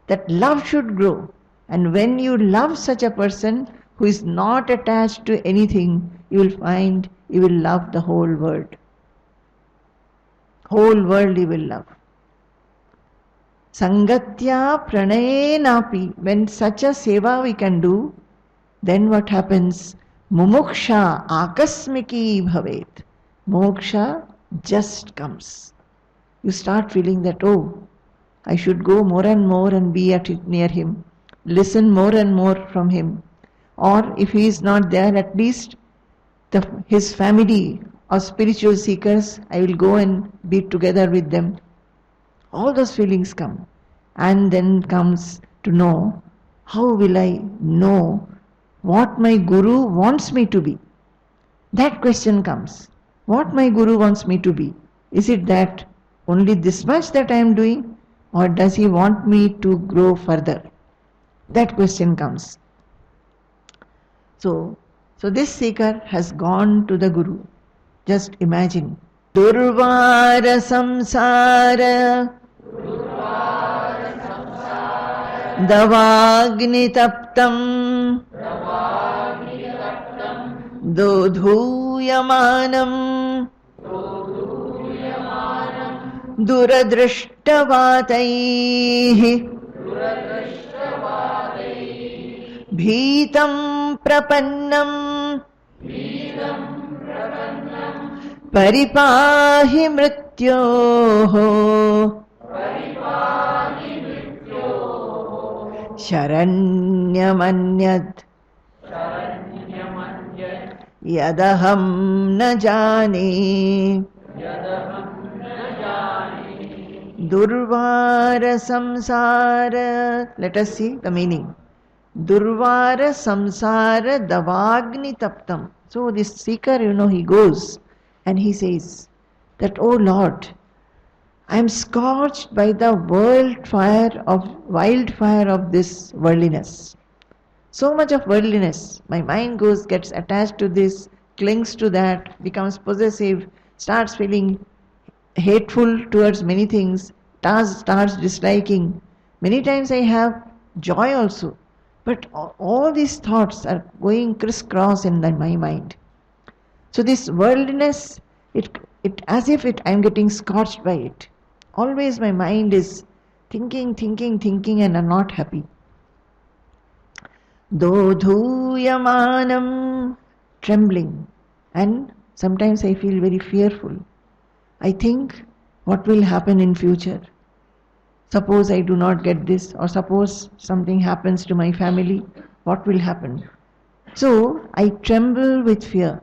That love should grow. And when you love such a person who is not attached to anything, you will find you will love the whole world. Whole world you will love. Sangatya pranayenapi. When such a seva we can do, then what happens? Mumuksha akasmiki bhavet. Moksha just comes. You start feeling that, oh, I should go more and more and be near him. Listen more and more from him. Or if he is not there, at least his family or spiritual seekers, I will go and be together with them. All those feelings come. And then comes to know, how will I know what my Guru wants me to be? That question comes. What my Guru wants me to be? Is it that only this much that I am doing? Or does he want me to grow further? That question comes. So this seeker has gone to the Guru. Just imagine. Durvara samsara davagni taptam dodhuyamanam duradrishtavatai Bhitam prapannam paripahi mrityoho sharanyamanyad yadaham na jane durvara samsara. Let us see the meaning. Durvara samsara davagni taptam. So this seeker, he goes and he says that, oh Lord, I am scorched by the wildfire of this worldliness. So much of worldliness. My mind gets attached to this, clings to that, becomes possessive, starts feeling hateful towards many things, starts disliking. Many times I have joy also. But all these thoughts are going crisscross in my mind. So this worldliness, it as if I am getting scorched by it. Always my mind is thinking and I'm not happy. Dodhuyamanam, trembling. And sometimes I feel very fearful. I think, what will happen in future? Suppose I do not get this, or suppose something happens to my family, what will happen? So I tremble with fear.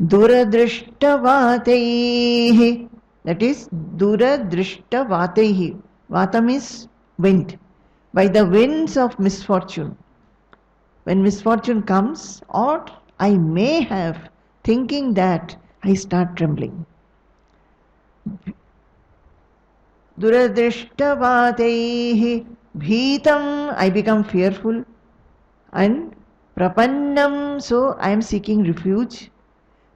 Duradrishtavatehi. That is Duradrishtavatehi. Vata means wind, by the winds of misfortune. When misfortune comes, or I may have, thinking that, I start trembling. Duradrishtavatehi bhitam, I become fearful. And prapannam, so I am seeking refuge.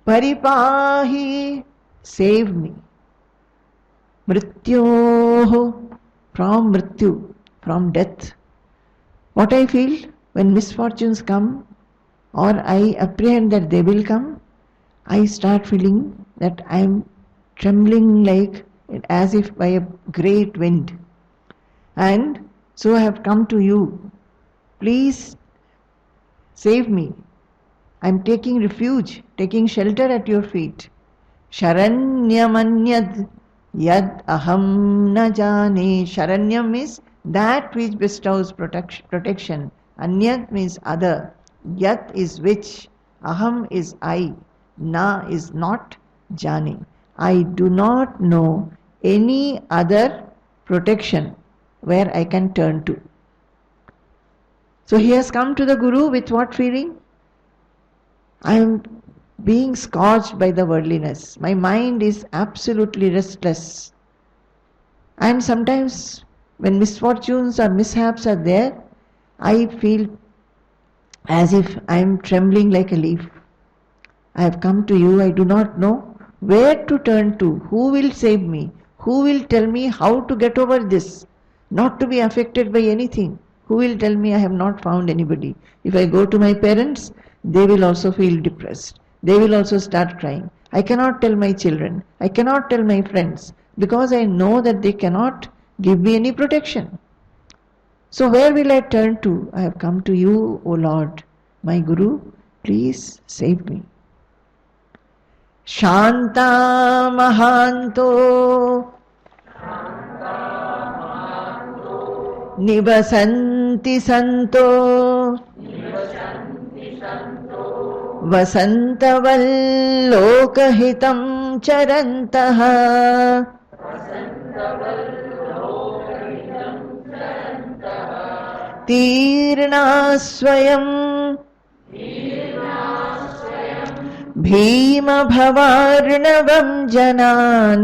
Paripahi, save me. Mrityoho, from mrityu, from death. What I feel when misfortunes come, or I apprehend that they will come, I start feeling that I am trembling like as if by a great wind. And so I have come to you. Please save me. I am taking refuge, taking shelter at your feet. Sharanyamanyad yad aham na jane. Sharanyam is that which bestows protection. Anyad means other. Yat is which. Aham is I. Na is not. Jane. I do not know any other protection where I can turn to. So he has come to the Guru with what feeling? I am being scorched by the worldliness. My mind is absolutely restless. And sometimes when misfortunes or mishaps are there, I feel as if I am trembling like a leaf. I have come to you, I do not know where to turn to, who will save me, who will tell me how to get over this, not to be affected by anything. Who will tell me I have not found anybody? If I go to my parents, they will also feel depressed. They will also start crying. I cannot tell my children. I cannot tell my friends because I know that they cannot give me any protection. So where will I turn to? I have come to you, O Lord, my Guru. Please save me. Shanta Mahanto Nivasanti Santo Vasantavallokahitam Charantaha Tirna Swayam Bhima Bhavarnavam Janan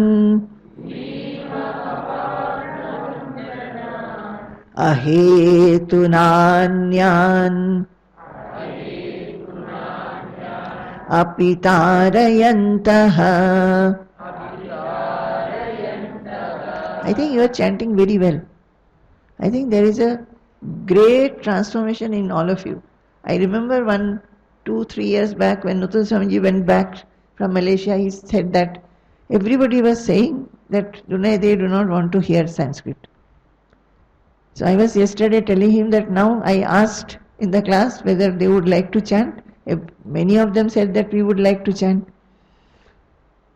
Ahetunanyan Apitarayantaha. I think you are chanting very well. I think there is a great transformation in all of you. I remember 2-3 years back when Nuthan Swamiji went back from Malaysia, he said that everybody was saying that they do not want to hear Sanskrit. So I was yesterday telling him that now I asked in the class whether they would like to chant. Many of them said that we would like to chant.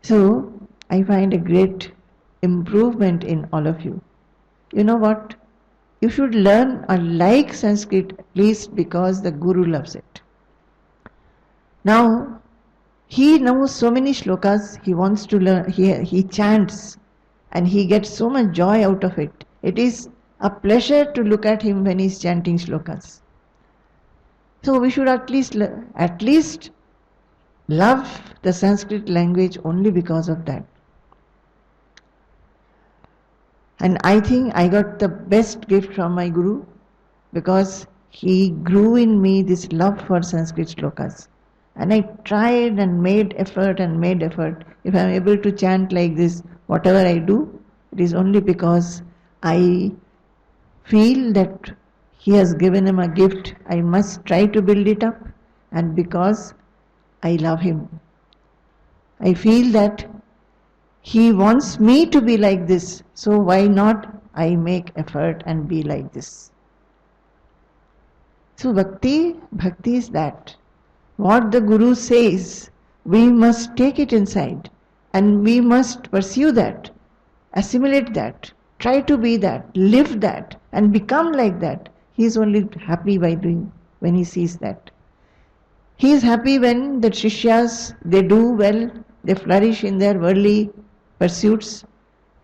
So I find a great improvement in all of you. You know what? You should learn or like Sanskrit at least because the Guru loves it. Now, he knows so many shlokas, he wants to learn, he chants and he gets so much joy out of it. It is a pleasure to look at him when he is chanting shlokas. So we should at least love the Sanskrit language only because of that. And I think I got the best gift from my Guru because he grew in me this love for Sanskrit shlokas. And I tried and made effort. If I am able to chant like this, whatever I do, it is only because I feel that he has given him a gift. I must try to build it up, and because I love him. I feel that he wants me to be like this, so why not I make effort and be like this. So bhakti is that. What the Guru says, we must take it inside and we must pursue that, assimilate that, try to be that, live that and become like that. He is only happy by doing when he sees that. He is happy when the Shishyas, they do well, they flourish in their worldly pursuits,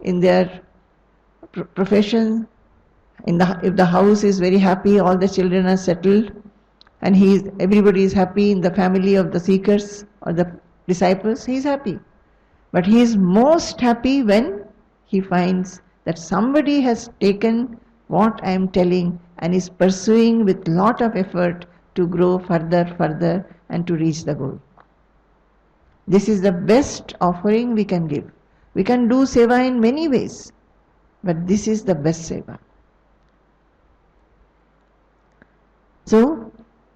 in their profession, if the house is very happy, all the children are settled, and everybody is happy in the family of the seekers or the disciples, he is happy. But he is most happy when he finds that somebody has taken what I am telling and is pursuing with lot of effort to grow further, and to reach the goal. This is the best offering we can give. We can do seva in many ways, but this is the best seva. So,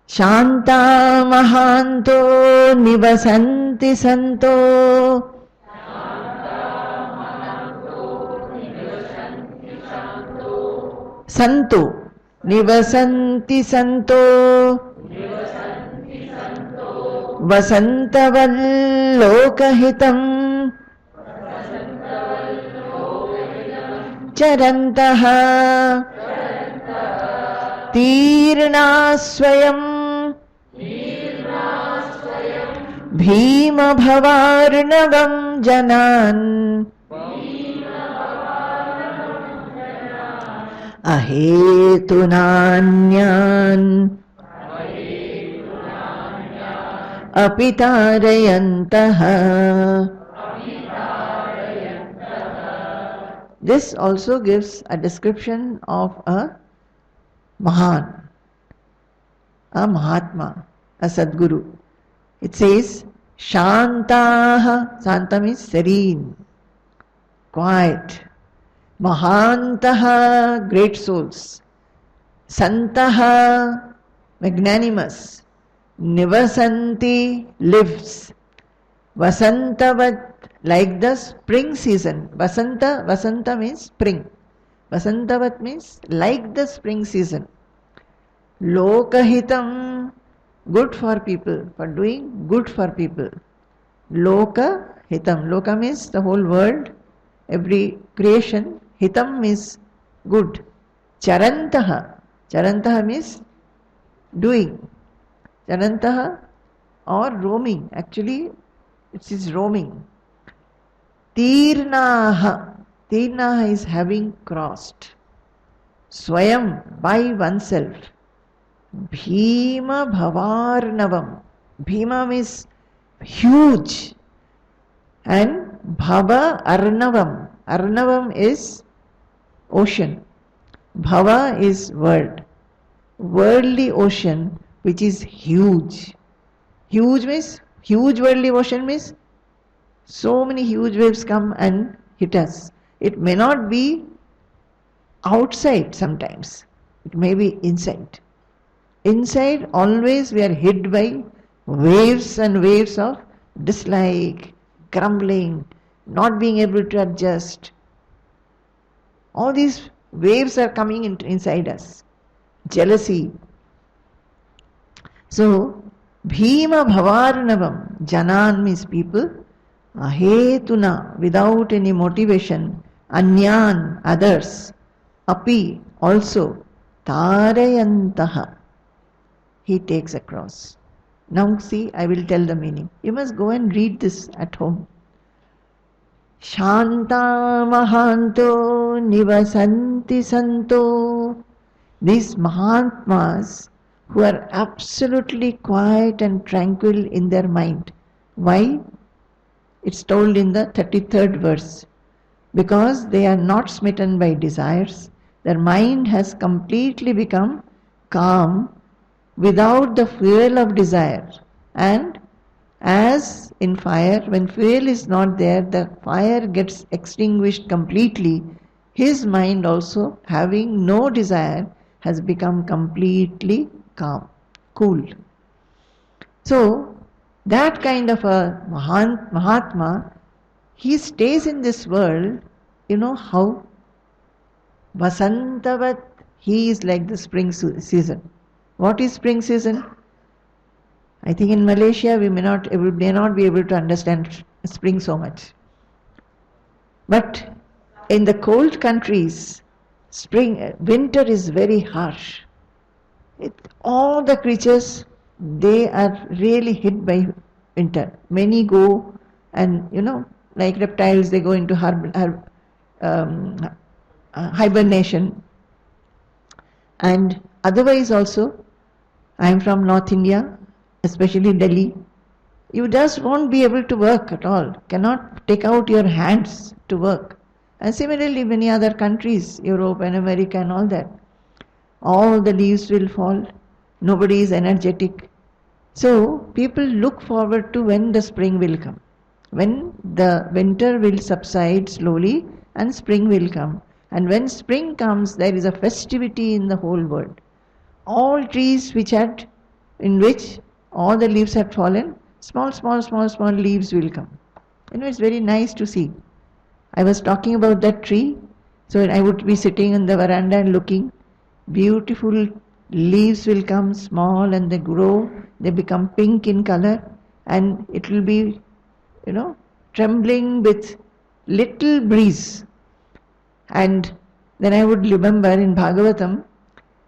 Shanta Mahanto Nivasanti Santo Santo Nivasanti Santo Vasantavallokahitam Charantaha Tirna Swayam Bhima Bhavarnavam Janan Ahetunanyan Apitarayantaha. This also gives a description of a Mahan, a Mahatma, a Sadguru. It says, Shantaha, Shanta means serene, quiet. Mahantaha, great souls. Santaha, magnanimous. Nivasanti, lives. Vasantavat, like the spring season. Vasanta means spring. Vasantavat means like the spring season. Lokahitam, good for people, for doing good for people. Lokahitam, loka means the whole world, every creation. Hitam means good. Charantaha means doing. Charantaha or roaming, actually it is roaming. Tirnaha is having crossed. Swayam, by oneself. Bhima Bhavarnavam, Bhima means huge, and Bhava Arnavam, Arnavam is ocean, Bhava is world, worldly ocean which is huge. Huge means, huge worldly ocean means so many huge waves come and hit us. It may not be outside sometimes, it may be inside. Inside always we are hit by waves and waves of dislike, grumbling, not being able to adjust. All these waves are coming inside us. Jealousy. So, Bhima Bhavarnavam, Janan means people, Ahetuna, without any motivation, Anyan, others, Api, also, Tarayantaha, he takes across. Now see, I will tell the meaning. You must go and read this at home. Shanta Mahanto Nivasanti Santo. These Mahatmas who are absolutely quiet and tranquil in their mind. Why? It's told in the 33rd verse. Because they are not smitten by desires. Their mind has completely become calm without the fuel of desire. And as in fire, when fuel is not there, the fire gets extinguished completely. His mind also, having no desire, has become completely calm, cool. So, that kind of a Mahatma, he stays in this world, you know how? Vasantavat, he is like the spring season. What is spring season? I think in Malaysia we may not be able to understand spring so much. But in the cold countries, winter is very harsh. All the creatures, they are really hit by winter. Many go and, like reptiles, they go into hibernation. And otherwise also, I am from North India, especially Delhi. You just won't be able to work at all, cannot take out your hands to work. And similarly many other countries, Europe and America and all that, all the leaves will fall, nobody is energetic. So people look forward to when the spring will come, when the winter will subside slowly and spring will come. And when spring comes, there is a festivity in the whole world. All trees in which all the leaves had fallen, small leaves will come. It's very nice to see. I was talking about that tree, so I would be sitting in the veranda and looking. Beautiful leaves will come, small, and they grow, they become pink in color, and it will be, trembling with little breeze. And then I would remember in Bhagavatam,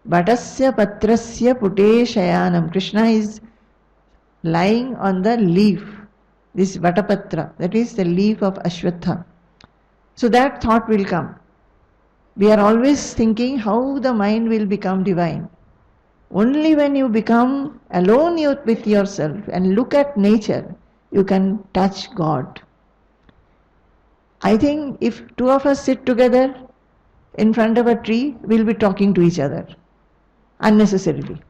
Bhatasya Patrasya Pute Shayanam. Krishna is lying on the leaf, this Vatapatra, that is the leaf of Ashwatha. So that thought will come. We are always thinking how the mind will become divine. Only when you become alone with yourself and look at nature, you can touch God. I think if two of us sit together in front of a tree, we'll be talking to each other unnecessarily.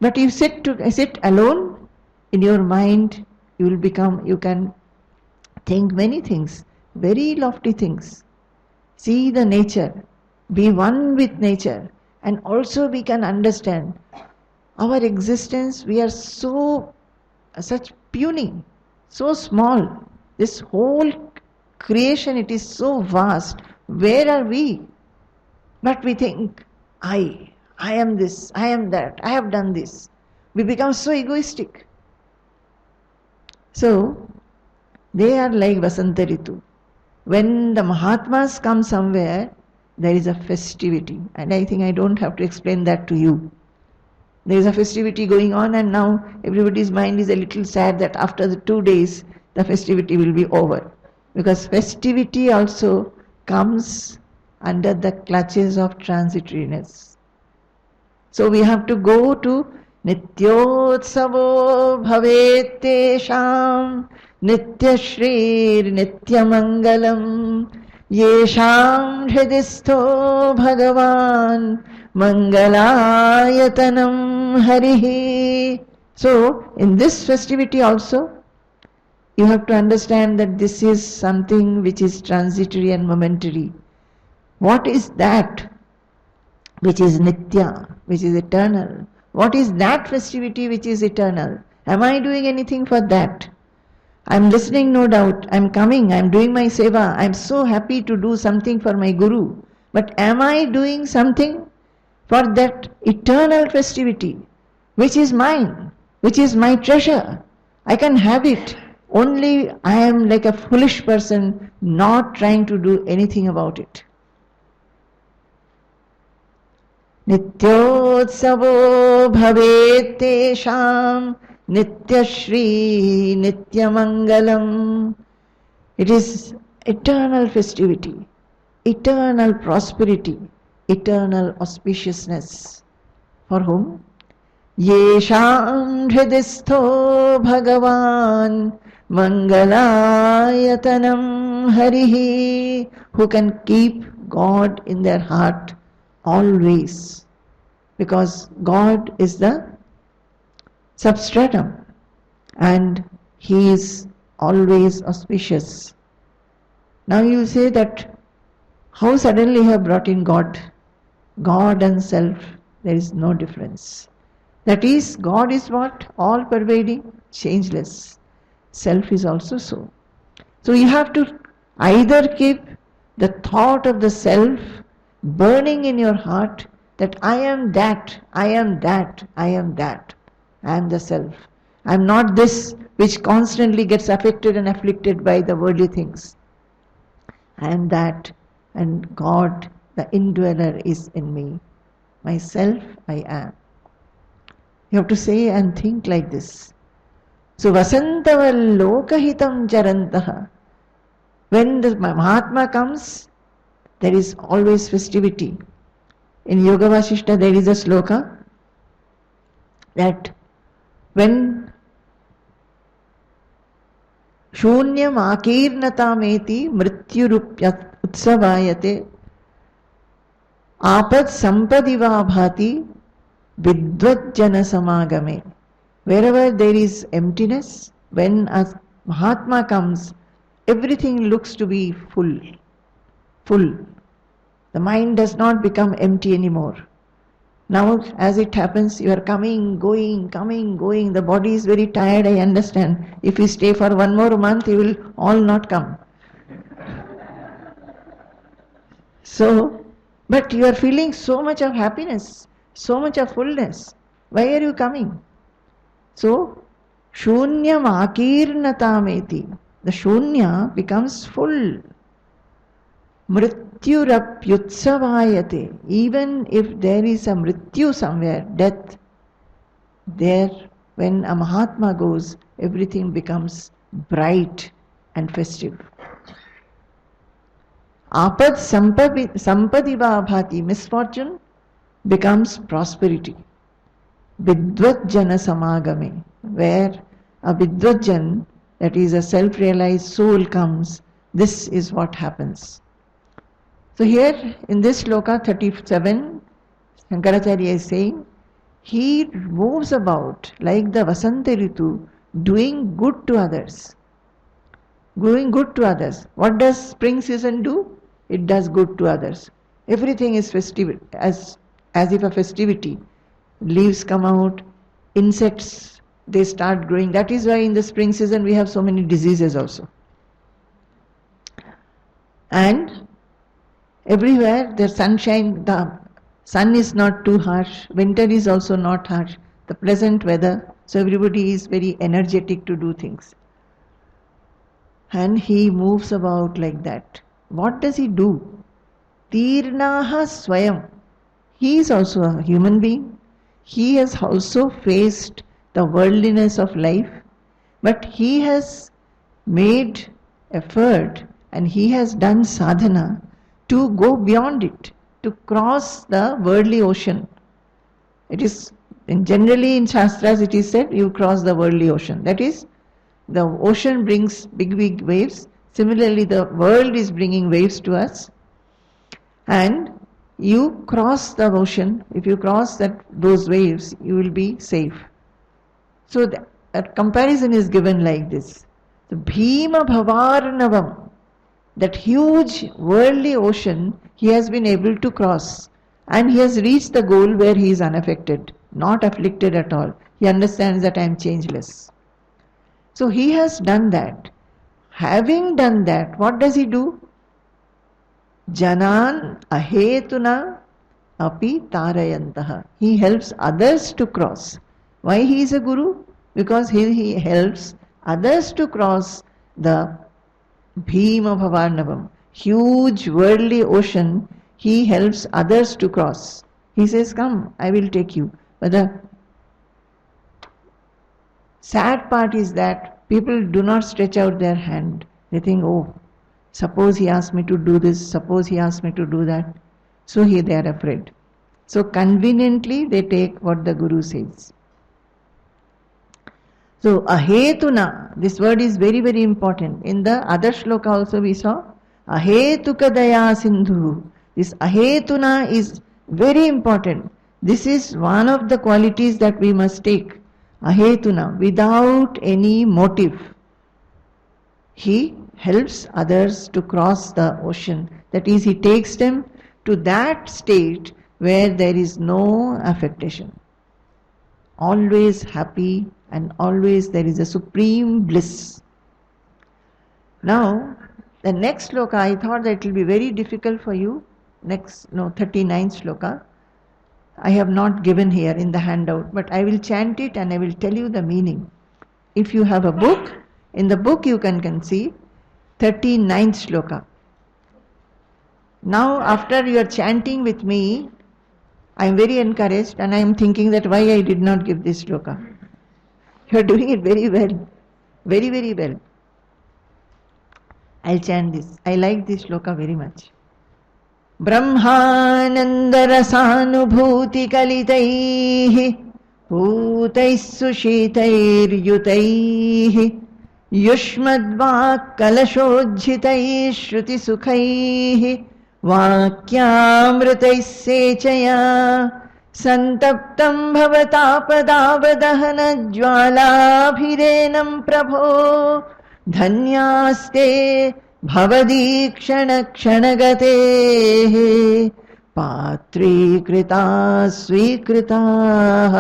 But if you sit alone in your mind, you can think many things, very lofty things. See the nature, be one with nature, and also we can understand our existence. We are such puny, so small. This whole creation, it is so vast. Where are we? But we think, I am this, I am that, I have done this. We become so egoistic. So, they are like Vasanta Ritu. When the Mahatmas come somewhere, there is a festivity. And I think I don't have to explain that to you. There is a festivity going on, and now everybody's mind is a little sad that after the 2 days, the festivity will be over. Because festivity also comes under the clutches of transitoriness. So we have to go to Nityotsavo bhavet tesham Nityashrir Nityamangalam Yesham hridistho Bhagavan Mangalayatanam Harihi. So in this festivity also, you have to understand that this is something which is transitory and momentary. What is that which is Nitya, which is eternal? What is that festivity which is eternal? Am I doing anything for that? I am listening, no doubt. I am coming, I am doing my seva. I am so happy to do something for my Guru. But am I doing something for that eternal festivity, which is mine, which is my treasure? I can have it. Only I am like a foolish person, not trying to do anything about it. Nityotsavo bhavet tesham Nityashri Nityamangalam. It is eternal festivity, eternal prosperity, eternal auspiciousness. For whom? Yesham hridistho Bhagavan Mangalayatanam Harihi. Who can keep God in their heart always, because God is the substratum and He is always auspicious. Now you say that how suddenly you have brought in God? God and self, there is no difference. That is, God is what? All pervading, changeless. Self is also so. So you have to either keep the thought of the self burning in your heart, that I am that, I am that, I am that. I am the self. I am not this which constantly gets affected and afflicted by the worldly things. I am that, and God, the indweller, is in me. Myself, I am. You have to say and think like this. So, Vasantaval Lokahitam Charantaha. When the Mahatma comes, there is always festivity. In Yoga Vasishta there is a sloka that when Shunyam akirnatameti mrityurupya utsavayate apad sampadiva bhati vidvajjana samagame. Wherever there is emptiness, when a Mahatma comes, everything looks to be full. The mind does not become empty anymore. Now, as it happens, you are coming, going, the body is very tired, I understand. If you stay for one more month, you will all not come. So, but you are feeling so much of happiness, so much of fullness. Why are you coming? So, shunyam akirnatameti. The shunya becomes full. Mrityurapyutsavayate. Even if there is a mrityu somewhere, death, there when a Mahatma goes, everything becomes bright and festive. Apad sampadiva bhati. Misfortune becomes prosperity. Vidvajjana samagame. Where a vidvajjan, that is a self-realized soul, comes, this is what happens. So here in this sloka 37, Shankaracharya is saying, he moves about like the Vasanta Ritu, doing good to others. Doing good to others. What does spring season do? It does good to others. Everything is festive, as if a festivity. Leaves come out, insects, they start growing. That is why in the spring season we have so many diseases also. And everywhere the sunshine, the sun is not too harsh, winter is also not harsh, the pleasant weather, so everybody is very energetic to do things. And he moves about like that. What does he do? Tirnaha swayam. He is also a human being. He has also faced the worldliness of life, but he has made effort and he has done sadhana to go beyond it, to cross the worldly ocean. It is, generally in Shastras it is said, you cross the worldly ocean. That is, the ocean brings big waves. Similarly, the world is bringing waves to us. And you cross the ocean. If you cross those waves, you will be safe. So a comparison is given like this. The Bhima Bhavarnavam, that huge worldly ocean, he has been able to cross. And he has reached the goal where he is unaffected, not afflicted at all. He understands that I am changeless. So he has done that. Having done that, what does he do? Janan ahetuna api tarayantaha. He helps others to cross. Why he is a guru? Because he helps others to cross the Bhima Bhavarnavam, huge worldly ocean. He helps others to cross. He says, come, I will take you. But the sad part is that people do not stretch out their hand. They think, oh, suppose he asked me to do this, suppose he asked me to do that. So they are afraid. So conveniently they take what the Guru says. So ahetuna, this word is very, very important. In the other shloka also we saw, ahetuka daya sindhu. This ahetuna is very important. This is one of the qualities that we must take. Ahetuna, without any motive. He helps others to cross the ocean. That is, he takes them to that state where there is no affectation. Always happy and always there is a supreme bliss. Now, the next shloka, I thought that it will be very difficult for you. 39th shloka. I have not given here in the handout, but I will chant it and I will tell you the meaning. If you have a book, in the book you can see 39th shloka. Now, after you are chanting with me, I am very encouraged and I am thinking that why I did not give this shloka. You are doing it very well. Very, very well. I'll chant this. I like this shloka very much. ब्रह्मानन्दरसानुभूतिकलितैः पूतैः सुशीतैर्युतैः युष्मद्वाक्कलशोज्झितैः श्रुतिसुखैः वाक्यामृतैः सेचया सन्तप्तं भवतापदावदहनज्वालाभिरेनं प्रभो धन्यास्ते भवदीक्षणक्षणगतेः पात्रीकृताः स्वीकृताः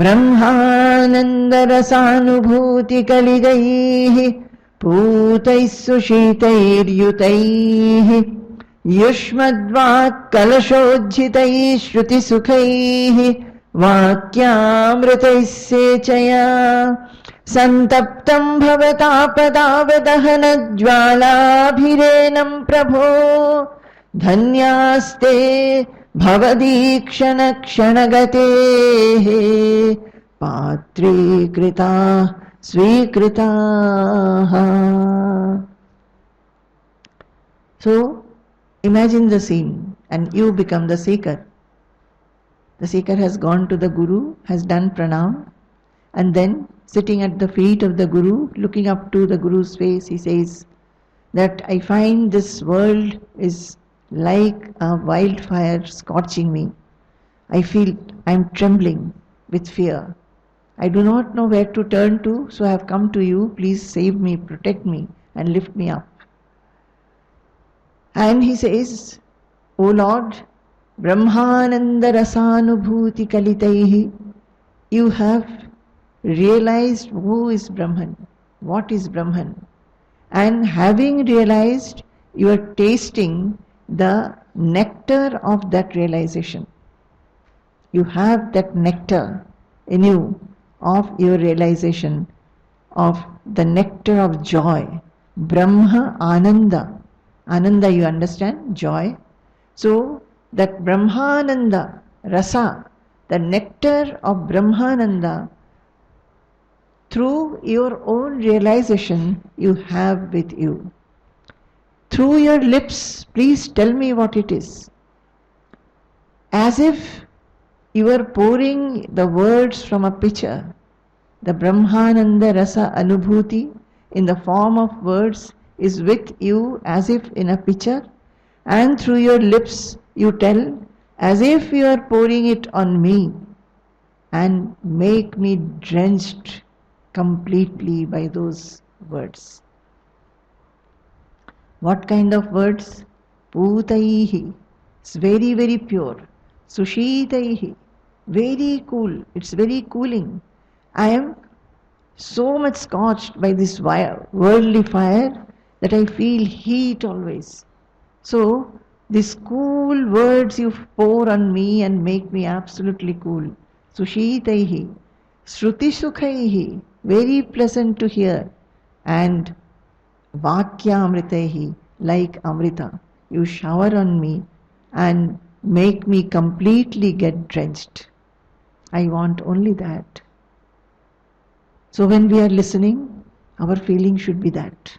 ब्रह्मानन्दरसानुभूतिकलितैः पूतैः सुशीतैर्युतैः युष्मद्वाक्कलशोज्झितैः श्रुतिसुखैः वाक्यामृतैः सेचया सन्तप्तं भवतापदावदहनज्वालाभिरेनं प्रभो धन्यास्ते भवदीक्षणक्षणगतेः पात्रीकृताः स्वीकृताः. So imagine the scene and you become the seeker. The seeker has gone to the Guru, has done pranam, and then sitting at the feet of the Guru, looking up to the Guru's face, he says that I find this world is like a wildfire scorching me. I feel I am trembling with fear. I do not know where to turn to, so I have come to you. Please save me, protect me, and lift me up. And he says, O Lord, Brahmananda Rasanubhuti Kalitaihi, you have realized who is Brahman, what is Brahman. And having realized, you are tasting the nectar of that realization. You have that nectar in you of your realization of the nectar of joy. Brahma Ananda. Ananda, you understand? Joy. So, that Brahmananda, Rasa, the nectar of Brahmananda, through your own realization, you have with you. Through your lips, please tell me what it is. As if you are pouring the words from a pitcher, the Brahmananda Rasa Anubhuti in the form of words is with you as if in a pitcher, and through your lips you tell as if you are pouring it on me and make me drenched completely by those words. What kind of words? Putaihi, it's very, very pure. Sushitaihi, very cool, it's very cooling. I am so much scorched by this worldly fire that I feel heat always. So, these cool words you pour on me and make me absolutely cool. Sushitaihi, Shruti Sukhaihi, very pleasant to hear. And Vakyamritehi, like Amrita, you shower on me and make me completely get drenched. I want only that. So when we are listening, our feeling should be that.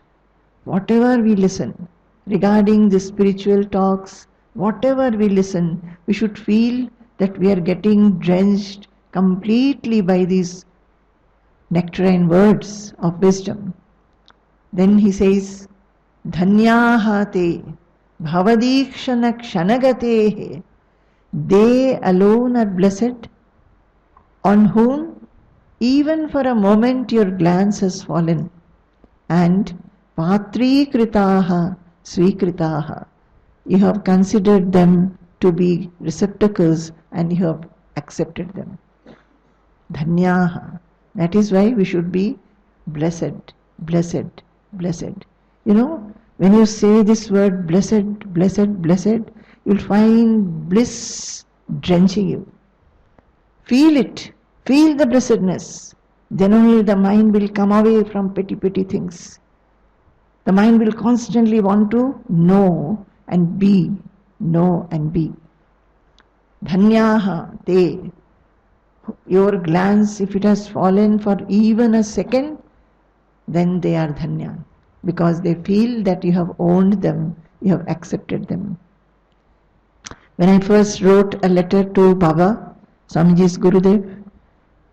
Whatever we listen, regarding the spiritual talks, whatever we listen, we should feel that we are getting drenched completely by these nectarine words of wisdom. Then he says, Dhanyaha te bhavadikshana kshanagatehe. They alone are blessed on whom even for a moment your glance has fallen. And patrikritaha svikritaha. You have considered them to be receptacles and you have accepted them. Dhanyaha. That is why we should be blessed, blessed, blessed. You know, when you say this word blessed, blessed, blessed, you'll find bliss drenching you. Feel it. Feel the blessedness. Then only the mind will come away from petty, petty things. The mind will constantly want to know and be. Know and be. Dhanyaha te. Your glance, if it has fallen for even a second, then they are dhanya. Because they feel that you have owned them, you have accepted them. When I first wrote a letter to Baba, Swamiji's Gurudev,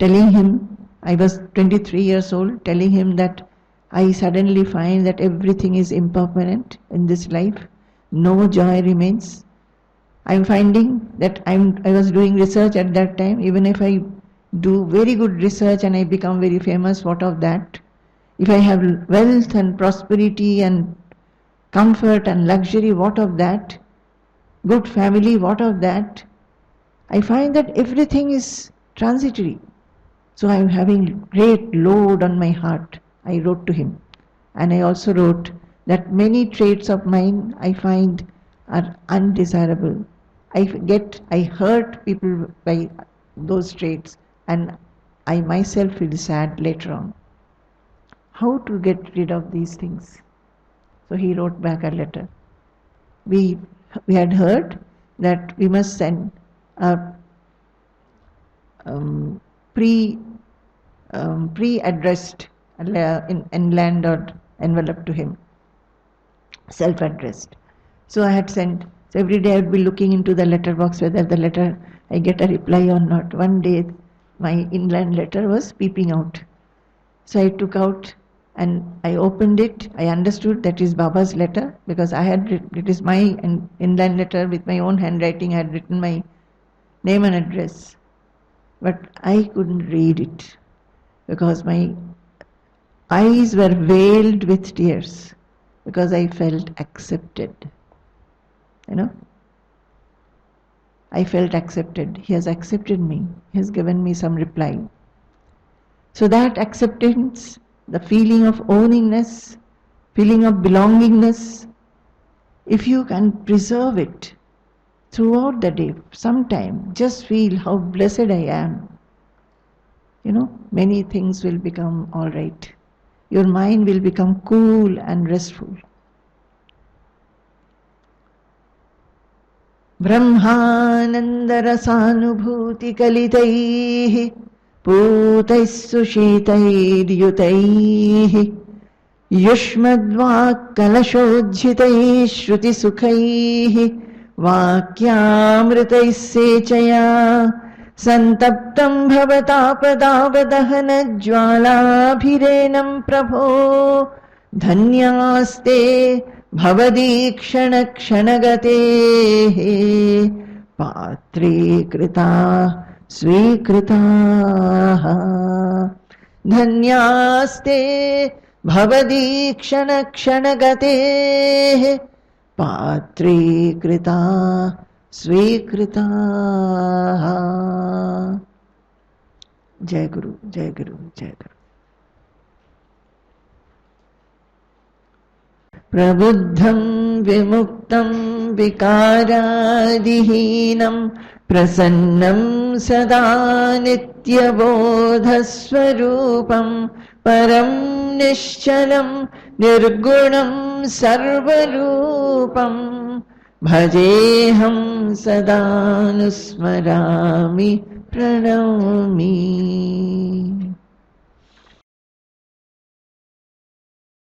telling him, I was 23 years old, telling him that I suddenly find that everything is impermanent in this life, no joy remains. I'm finding that I was doing research at that time, even if I do very good research and I become very famous, what of that? If I have wealth and prosperity and comfort and luxury, what of that? Good family, what of that? I find that everything is transitory. So I am having great load on my heart. I wrote to him. And I also wrote that many traits of mine I find are undesirable. I hurt people by those traits, and I myself feel sad later on. How to get rid of these things? So he wrote back a letter. We had heard that we must send a pre-addressed inland or envelope to him, self-addressed. So I had sent. So every day I would be looking into the letter box whether the letter I get a reply or not. One day my inland letter was peeping out. So I took out and I opened it. I understood that is Baba's letter because it is my inland letter with my own handwriting. I had written my name and address. But I couldn't read it because my eyes were veiled with tears because I felt accepted. I felt accepted. He has accepted me. He has given me some reply. So that acceptance, the feeling of owningness, feeling of belongingness, if you can preserve it throughout the day, sometime, just feel how blessed I am. Many things will become all right. Your mind will become cool and restful. Brahmanandarasanubhuti kalitaihi पूतैः सुशीतैर्युतैः युष्मद्वाक्कलशोज्झितैः श्रुतिसुखैः वाक्यामृतैः सेचया सन्तप्तं भवतापदापदहनज्वालाभिरेनं प्रभो धन्यास्ते भवदीक्षणक्षणगतेः पात्रे कृता स्वीकृताः धन्यास्ते भवदीक्षणक्षणगतेः पात्रे कृता स्वीकृताः। जय गुरु, जय गुरु, जय गुरु। प्रबुद्धं विमुक्तं विकारादिहीनं प्रसन्नं सदा नित्यबोधस्वरूपं परं निश्चलं निर्गुणं सर्वरूपं भजेऽहं सदानुस्मरामि प्रणौमि।